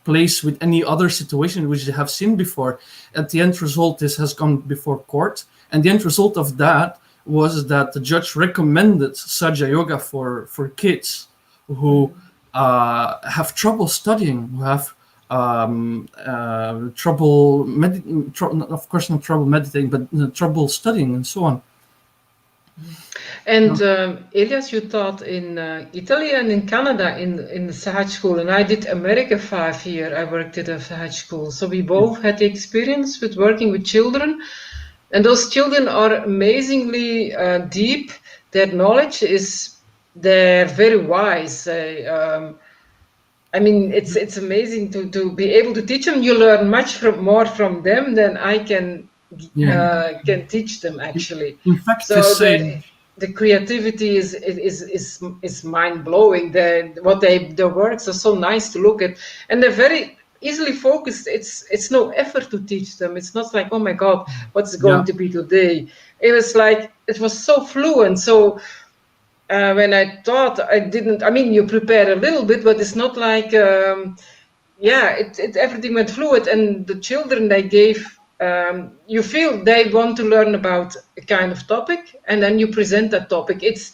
place with any other situation which they have seen before. At the end result, this has gone before court, and the end result of that was that the judge recommended Saja Yoga for kids who have trouble studying, who have trouble, of course not trouble meditating, but trouble studying and so on. And Elias, you taught in Italy and in Canada in the Sahaj school, and I did America 5 years. I worked at a Sahaj school, so we both had the experience with working with children. And those children are amazingly deep. Their knowledge they're very wise. I mean, it's amazing to be able to teach them. You learn much more from them than I can teach them, actually. In fact, so the creativity is mind blowing. Their works are so nice to look at, and they're very easily focused. It's no effort to teach them. It's not like, oh my God, what's going to be today? It was like, it was so fluent. So when I taught, you prepare a little bit, but it's not like, everything went fluid. And the children they gave, you feel they want to learn about a kind of topic, and then you present that topic. It's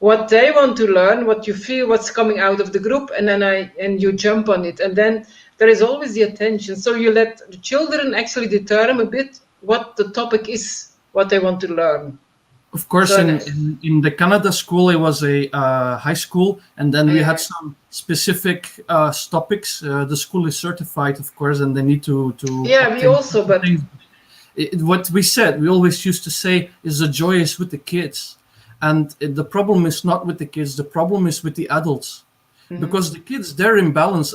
what they want to learn, what you feel, what's coming out of the group, and then you jump on it. And then there is always the attention. So you let the children actually determine a bit what the topic is, what they want to learn. Of course, so in the Canada school, it was a high school, and then we had some specific topics. The school is certified, of course, and they need to. Yeah, we also, but what we always used to say is the joy is with the kids, and the problem is not with the kids. The problem is with the adults, because the kids, they're in balance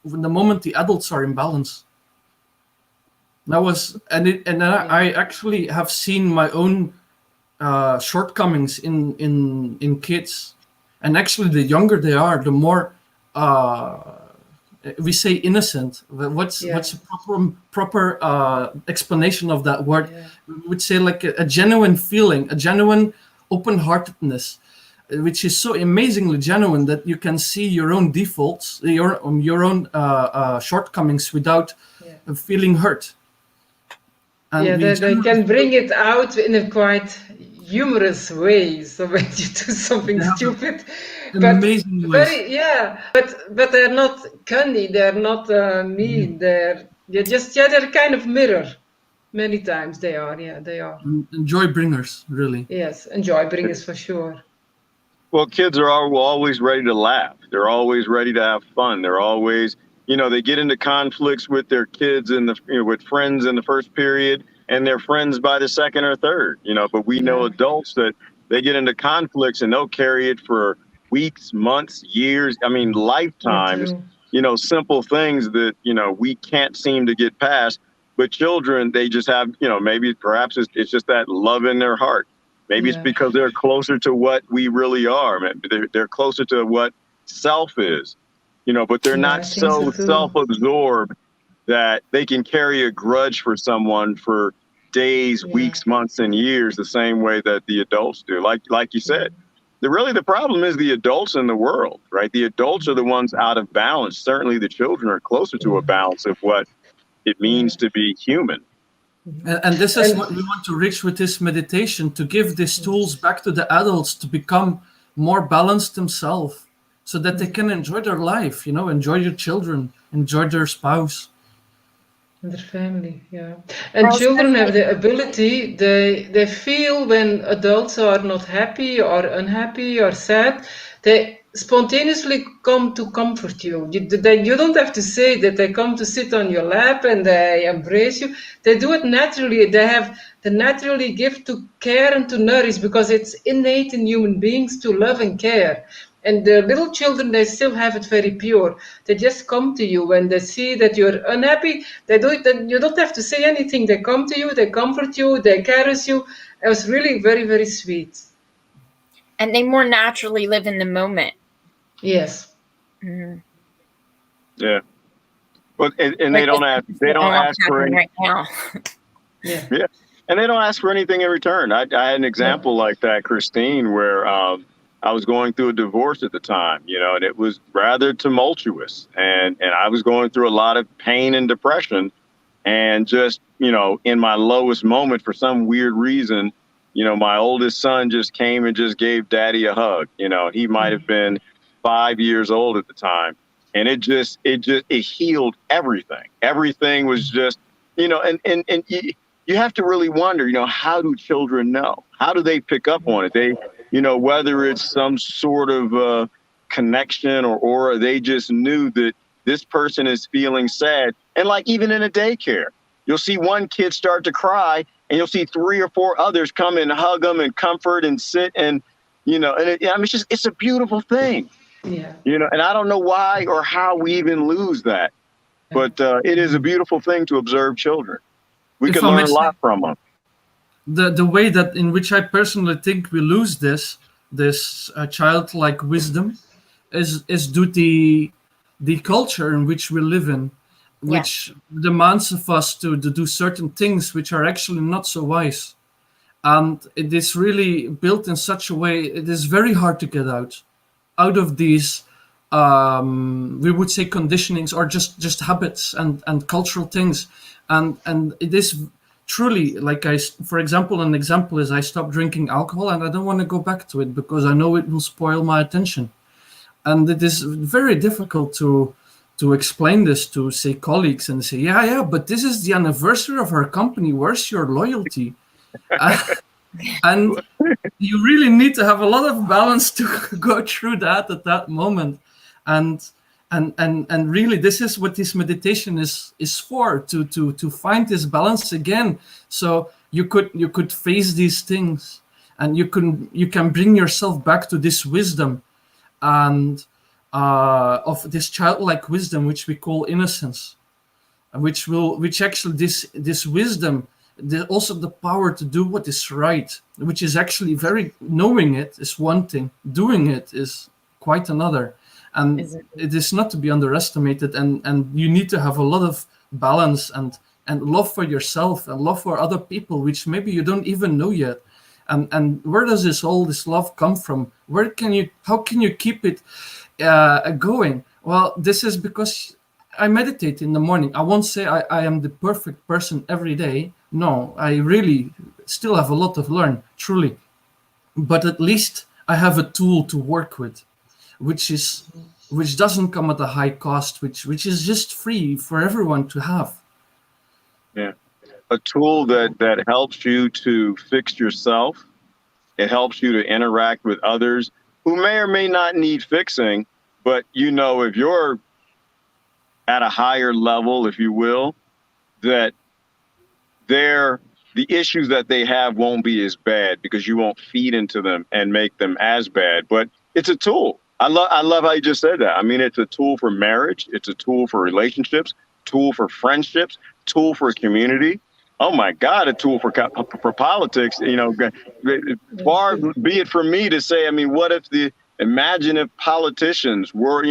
the moment the adults are in balance. I actually have seen my own shortcomings in kids, and actually the younger they are, the more we say innocent. What's a proper explanation of that word? We would say like a genuine feeling, a genuine open-heartedness, which is so amazingly genuine that you can see your own defaults, your own shortcomings without feeling hurt. And they can bring it out in a quite humorous way. So when you do something stupid, amazing ways. But they're not cunning, they're not mean, they're they're kind of mirror. Many times they are, they are. And joy bringers, really. Yes, and joy bringers for sure. Well, kids are always ready to laugh. They're always ready to have fun. They're always, they get into conflicts with their kids and with friends in the first period, and they're friends by the second or third. But we know adults that they get into conflicts and they'll carry it for weeks, months, years. I mean, lifetimes. Simple things that we can't seem to get past. But children, they just have, maybe perhaps it's just that love in their heart. Maybe it's because they're closer to what we really are. They're closer to what self is, but they're not so self-absorbed that they can carry a grudge for someone for days, weeks, months, and years, the same way that the adults do. Like you said, the problem is the adults in the world, right? The adults are the ones out of balance. Certainly the children are closer to a balance of what it means to be human. And this is what we want to reach with this meditation, to give these tools back to the adults to become more balanced themselves so that they can enjoy their life, enjoy their children, enjoy their spouse. And their family, And children have the ability, they feel when adults are not happy or unhappy or sad, they spontaneously come to comfort you. You don't have to say that. They come to sit on your lap and they embrace you. They do it naturally. They have the naturally gift to care and to nourish, because it's innate in human beings to love and care. And the little children, they still have it very pure. They just come to you when they see that you're unhappy. You don't have to say anything. They come to you, they comfort you, they caress you. It was really very, very sweet. And they more naturally live in the moment. Yes. Mm-hmm. Yeah. Well, and they don't ask for anything right now. Yeah. And they don't ask for anything in return. I had an example like that, Christine, where I was going through a divorce at the time, and it was rather tumultuous. And I was going through a lot of pain and depression. And just, in my lowest moment, for some weird reason, my oldest son just came and just gave daddy a hug. He might have been 5 years old at the time. And it healed everything. Everything was just, and you have to really wonder, how do children know? How do they pick up on it? They, whether it's some sort of connection or they just knew that this person is feeling sad. And like even in a daycare, you'll see one kid start to cry and you'll see 3 or 4 others come and hug them and comfort and sit and, it's a beautiful thing. Yeah. And I don't know why or how we even lose that. But it is a beautiful thing to observe children. We can learn a lot from them. The way that in which I personally think we lose this childlike wisdom is due to the culture in which we live in, which demands of us to do certain things which are actually not so wise. And it is really built in such a way, it is very hard to get out of these, we would say, conditionings or just habits and cultural things. And it is truly, for example, an example is I stopped drinking alcohol and I don't want to go back to it because I know it will spoil my attention. And it is very difficult to explain this to, say, colleagues and say, but this is the anniversary of our company. Where's your loyalty? And you really need to have a lot of balance to go through that at that moment. And really, this is what this meditation is for, to find this balance again. So you could face these things, and you can bring yourself back to this wisdom, and of this childlike wisdom, which we call innocence, which actually this wisdom, also the power to do what is right, which is actually knowing it is one thing, doing it is quite another. And it is not to be underestimated, and you need to have a lot of balance and love for yourself and love for other people, which maybe you don't even know yet. And where does all this love come from? How can you keep it going? Well, this is because I meditate in the morning. I won't say I am the perfect person every day. No, I really still have a lot to learn, truly. But at least I have a tool to work with. which doesn't come at a high cost, which is just free for everyone to have. Yeah. A tool that helps you to fix yourself. It helps you to interact with others who may or may not need fixing, but if you're at a higher level, if you will, that the issues that they have won't be as bad because you won't feed into them and make them as bad. But it's a tool. I love how you just said that. I mean, it's a tool for marriage. It's a tool for relationships, tool for friendships, tool for community. Oh my God, a tool for politics. Far be it from me to say, I mean, what if imagine if politicians were,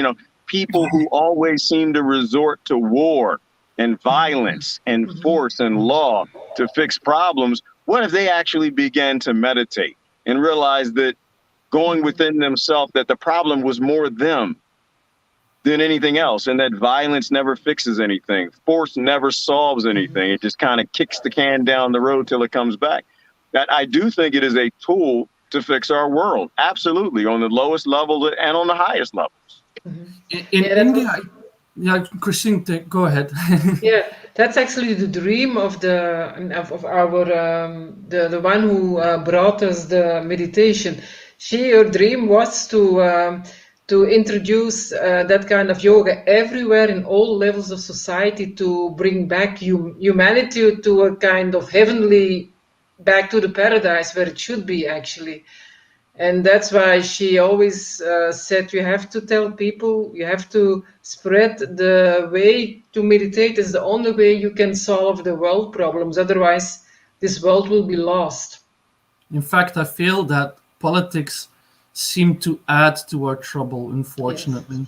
people who always seem to resort to war and violence and force and law to fix problems. What if they actually began to meditate and realize that going within themselves, that the problem was more them than anything else, and that violence never fixes anything. Force never solves anything. It just kind of kicks the can down the road till it comes back. That I do think it is a tool to fix our world. Absolutely. On the lowest level and on the highest levels. In India, yeah, Christine, go ahead. Yeah, that's actually the dream of our the one who brought us the meditation. Her dream was to introduce that kind of yoga everywhere in all levels of society, to bring back humanity to a kind of heavenly, back to the paradise where it should be actually. And that's why she always said, you have to tell people, you have to spread the way to meditate is the only way you can solve the world problems. Otherwise, this world will be lost. In fact, I feel that politics seem to add to our trouble, unfortunately.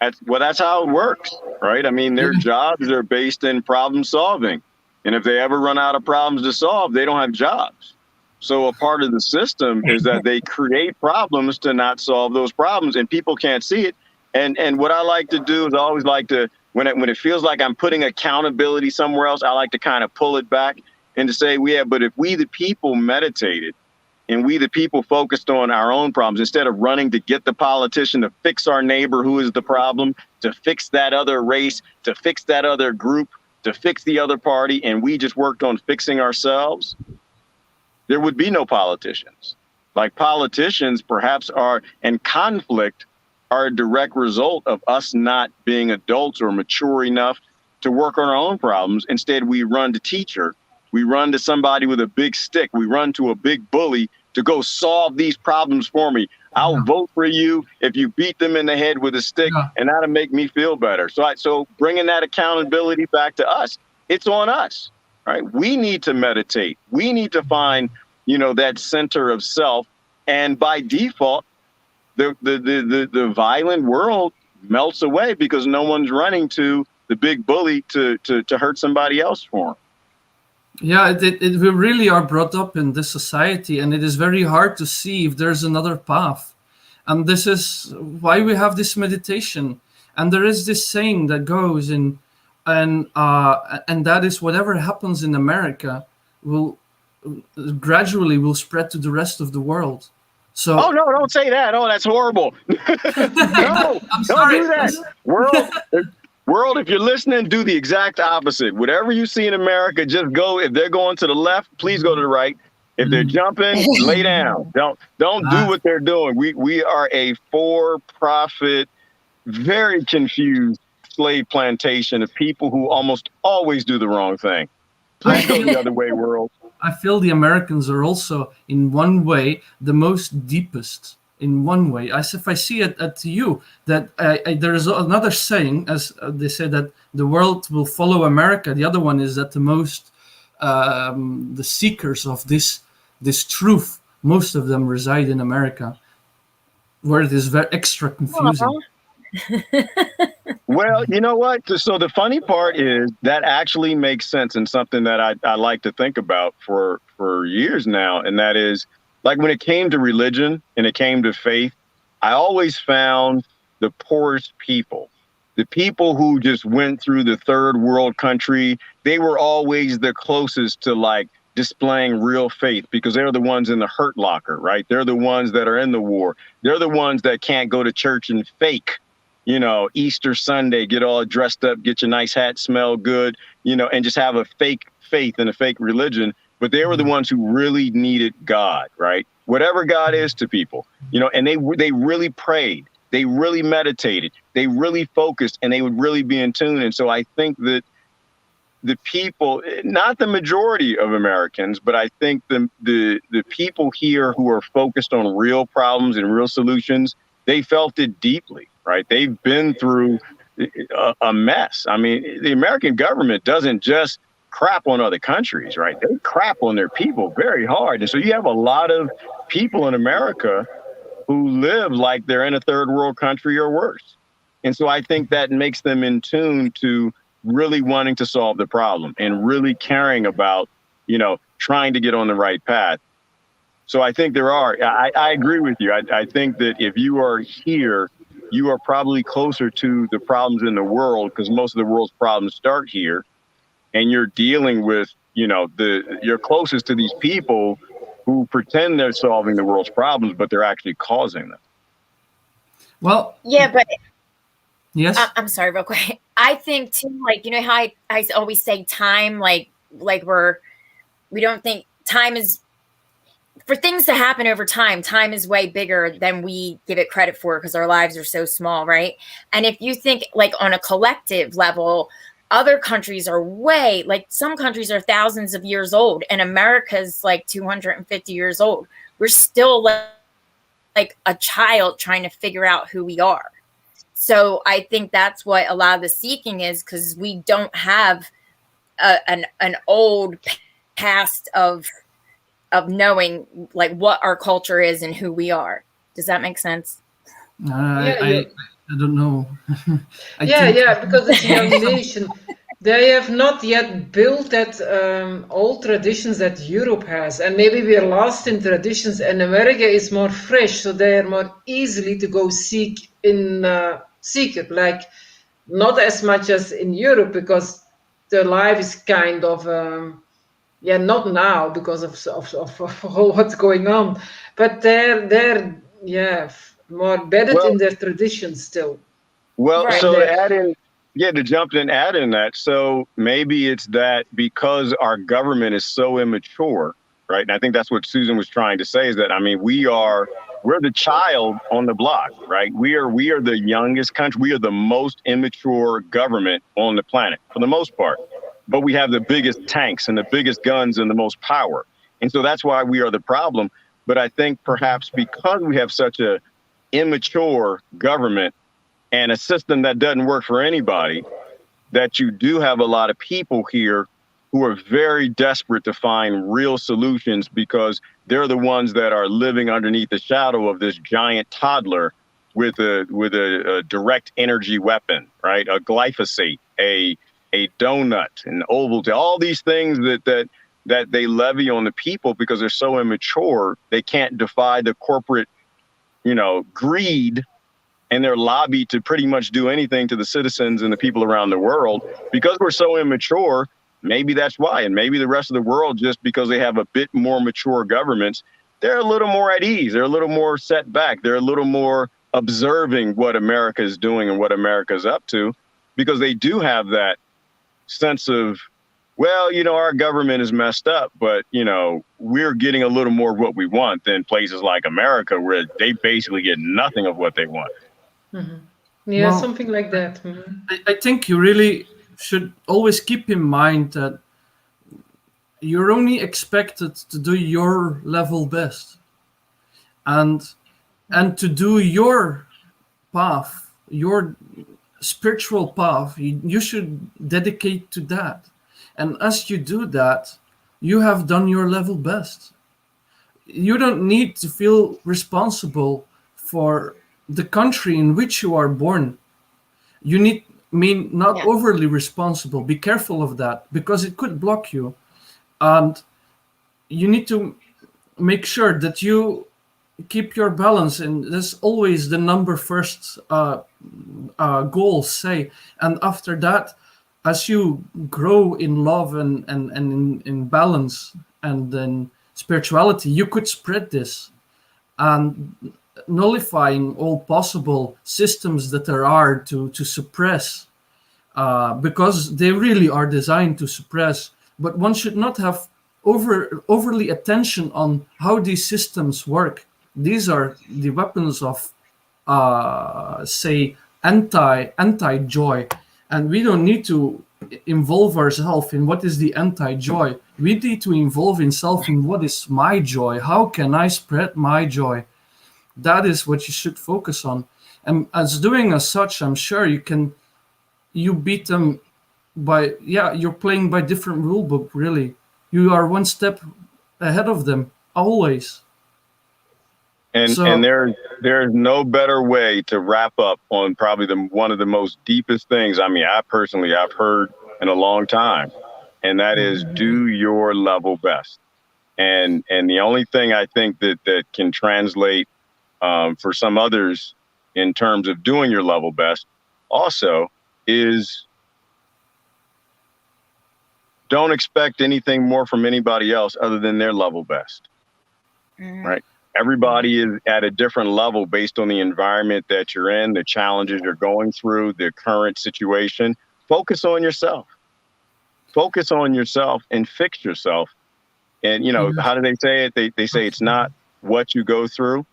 Yes. That's how it works, right? I mean, their jobs are based in problem solving. And if they ever run out of problems to solve, they don't have jobs. So a part of the system is that they create problems to not solve those problems, and people can't see it. And what I like to do is I always like to, when it feels like I'm putting accountability somewhere else, I like to kind of pull it back and to say, but if we the people meditated and we the people focused on our own problems, instead of running to get the politician to fix our neighbor who is the problem, to fix that other race, to fix that other group, to fix the other party, and we just worked on fixing ourselves, there would be no politicians. Like politicians perhaps and conflict are a direct result of us not being adults or mature enough to work on our own problems. Instead, we run to teacher. We run to somebody with a big stick. We run to a big bully to go solve these problems for me. I'll vote for you if you beat them in the head with a stick, and that'll make me feel better. So bringing that accountability back to us, it's on us. Right. We need to meditate. We need to find, that center of self. And by default, the violent world melts away because no one's running to the big bully to hurt somebody else for them. Yeah, we really are brought up in this society, and it is very hard to see if there's another path. And this is why we have this meditation. And there is this saying that goes in, and that is whatever happens in America will gradually spread to the rest of the world. So no, don't say that. Oh, that's horrible. No, I'm sorry. Don't do that. World, if you're listening, do the exact opposite. Whatever you see in America, just go. If they're going to the left, please go to the right. If they're jumping, lay down. Don't do what they're doing. We are a for-profit, very confused slave plantation of people who almost always do the wrong thing. Please go the other way, world. I feel the Americans are also, in one way, the most deepest. In one way, if I see it at you, that there is another saying, as they say, that the world will follow America. The other one is that the most, the seekers of this truth, most of them reside in America, where it is very extra confusing. Well, you know what? So the funny part is that actually makes sense, and something that I like to think about for years now. And that is, like, when it came to religion and it came to faith, I always found the poorest people, the people who just went through the third world country, they were always the closest to, like, displaying real faith, because they're the ones in the hurt locker, right? They're the ones that are in the war. They're the ones that can't go to church and fake, Easter Sunday, get all dressed up, get your nice hat, smell good, and just have a fake faith and a fake religion. But they were the ones who really needed God, right? Whatever God is to people, and they really prayed, they really meditated, they really focused, and they would really be in tune. And so I think that the people, not the majority of Americans, but I think the people here who are focused on real problems and real solutions, they felt it deeply, right? They've been through a mess. I mean, the American government doesn't just crap on other countries, right? They crap on their people very hard. And so you have a lot of people in America who live like they're in a third world country or worse. And so I think that makes them in tune to really wanting to solve the problem and really caring about, trying to get on the right path. So I think I agree with you. I think that if you are here, you are probably closer to the problems in the world, because most of the world's problems start here. And you're dealing with, you're closest to these people who pretend they're solving the world's problems, but they're actually causing them. Well, Yeah, but yes. I'm sorry, real quick. I think too, like, how I always say time, like we don't think time is, for things to happen over time. Time is way bigger than we give it credit for, because our lives are so small, right? And if you think like on a collective level, other countries are some countries are thousands of years old, and America's like 250 years old. We're still like a child trying to figure out who we are. So I think that's what a lot of the seeking is, because we don't have an old past of knowing like what our culture is and who we are. Does that make sense? I don't know. Because it's a young nation. They have not yet built that old traditions that Europe has, and maybe we are lost in traditions. And America is more fresh, so they are more easily to go seek it. Like not as much as in Europe, because their life is kind of not now because of what's going on, but they're more embedded in their traditions still. Well, Right. so to add in, to jump in and add in that. So maybe it's that because our government is so immature, right? And I think that's what Susan was trying to say, is that, I mean, we're the child on the block, right? We are the youngest country. We are the most immature government on the planet for the most part, but we have the biggest tanks and the biggest guns and the most power. And so that's why we are the problem. But I think perhaps because we have such a immature government and a system that doesn't work for anybody, that you do have a lot of people here who are very desperate to find real solutions, because they're the ones that are living underneath the shadow of this giant toddler with a direct energy weapon, right? A glyphosate, a donut, an oval, all these things that they levy on the people because they're so immature. They can't defy the corporate, greed and their lobby to pretty much do anything to the citizens and the people around the world. Because we're so immature, maybe that's why. And maybe the rest of the world, just because they have a bit more mature governments, they're a little more at ease. They're a little more set back. They're a little more observing what America is doing and what America's up to, because they do have that sense of, well, our government is messed up, but, we're getting a little more of what we want than places like America, where they basically get nothing of what they want. Mm-hmm. Yeah, well, something like that. Mm-hmm. I think you really should always keep in mind that you're only expected to do your level best, and to do your path, your spiritual path. You should dedicate to that, and as you do that, you have done your level best. You don't need to feel responsible for the country in which you are born. You not overly responsible. Be careful of that, because it could block you. And you need to make sure that you keep your balance. And there's always the number first goals, say. And after that, as you grow in love and in balance and then spirituality, you could spread this and nullifying all possible systems that there are to suppress, because they really are designed to suppress. But one should not have overly attention on how these systems work. These are the weapons of, say, anti-joy, and we don't need to involve ourselves in what is the anti-joy. We need to involve ourselves in what is my joy. How can I spread my joy? That is what you should focus on. And as doing as such, I'm sure you beat them by, you're playing by different rule book, really. You are one step ahead of them, always. And there's no better way to wrap up on probably one of the most deepest things. I mean, I've heard in a long time, and that is do your level best. And the only thing I think that can translate for some others in terms of doing your level best also is don't expect anything more from anybody else other than their level best, right? Everybody is at a different level based on the environment that you're in, the challenges you're going through, the current situation. Focus on yourself. Focus on yourself and fix yourself. And, how do they say it? They say it's not what you go through,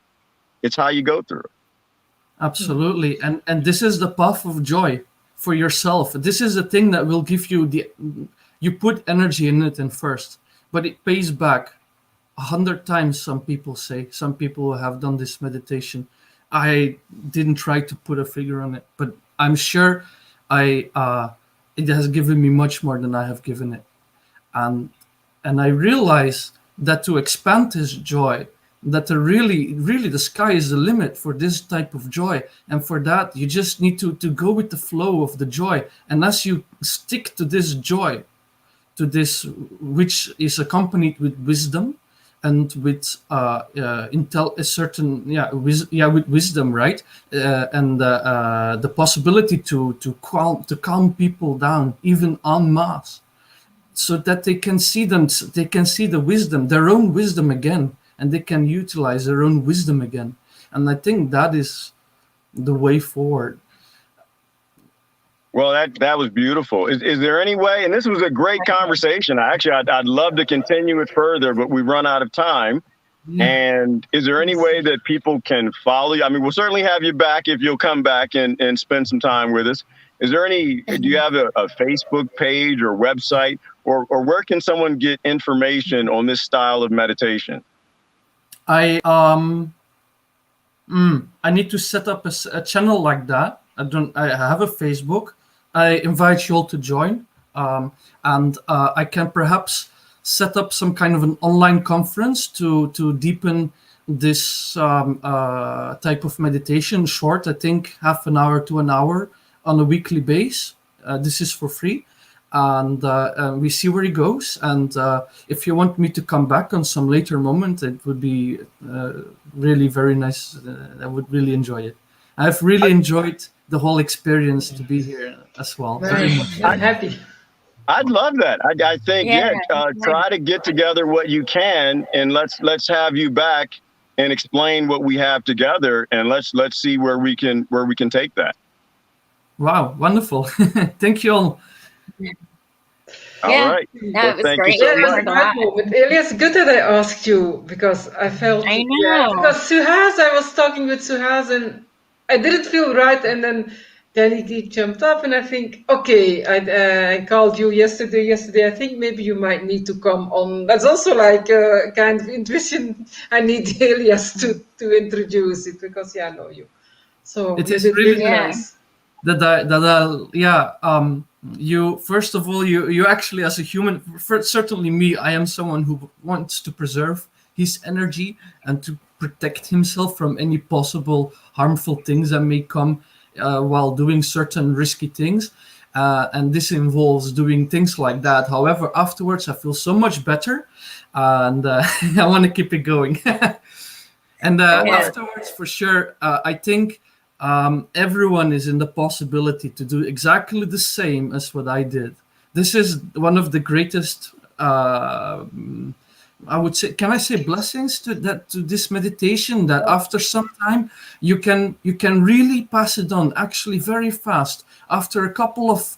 it's how you go through it. Absolutely. And this is the path of joy for yourself. This is the thing that will give you you put energy in it and first, but it pays back 100 times. Some people who have done this meditation. I didn't try to put a figure on it, but I'm sure it has given me much more than I have given it. And I realize that to expand this joy, that really the sky is the limit for this type of joy. And for that, you just need to go with the flow of the joy. And as you stick to this joy, to this, which is accompanied with wisdom and with with wisdom, right? And the possibility to calm people down, even en masse, so that they can see the wisdom, their own wisdom again, and they can utilize their own wisdom again. And I think that is the way forward. Well, that was beautiful. Is there any way, and this was a great conversation. I'd love to continue it further, but we've run out of time. Yeah. And is there any way that people can follow you? I mean, we'll certainly have you back if you'll come back and spend some time with us. Do you have a Facebook page or website, or where can someone get information on this style of meditation? I need to set up a channel like that. I have a Facebook. I invite you all to join, and I can perhaps set up some kind of an online conference to deepen this type of meditation. Short, I think half an hour to an hour on a weekly base. This is for free, and we see where it goes. And if you want me to come back on some later moment, it would be really very nice. I would really enjoy it. I've really enjoyed the whole experience to be here as well. Very much. I'm happy. I'd love that. I think try to get together what you can, and let's have you back and explain what we have together, and let's see where we can take that. Wow, wonderful! Thank you all. All right. That was great. Elias, good that I asked you, because I felt. I know. Because Suhas, I was talking with Suhas, and I didn't feel right, and then he jumped up, and I think, okay, I called you yesterday. I think maybe you might need to come on. That's also like a kind of intuition. I need Elias to introduce it, because I know you. So it is really nice. You first of all, you actually, as a human, certainly me, I am someone who wants to preserve his energy and to protect himself from any possible harmful things that may come while doing certain risky things, and this involves doing things like that. However, afterwards I feel so much better, and I want to keep it going. And afterwards, for sure, I think everyone is in the possibility to do exactly the same as what I did. This is one of the greatest I would say, can I say blessings to this meditation, that after some time you can really pass it on actually very fast. After a couple of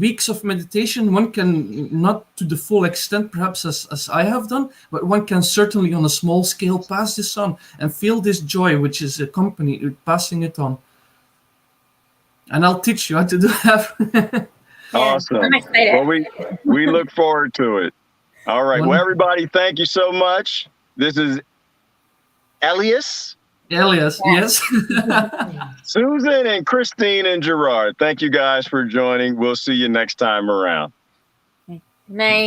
weeks of meditation, one can, not to the full extent perhaps as I have done, but one can certainly on a small scale pass this on and feel this joy which is accompanied with passing it on. And I'll teach you how to do that. Awesome. I'm excited. Well, we look forward to it. All right. Well, everybody, thank you so much. This is Elias, yes. Susan, and Christine and Gerard. Thank you guys for joining. We'll see you next time around. Night.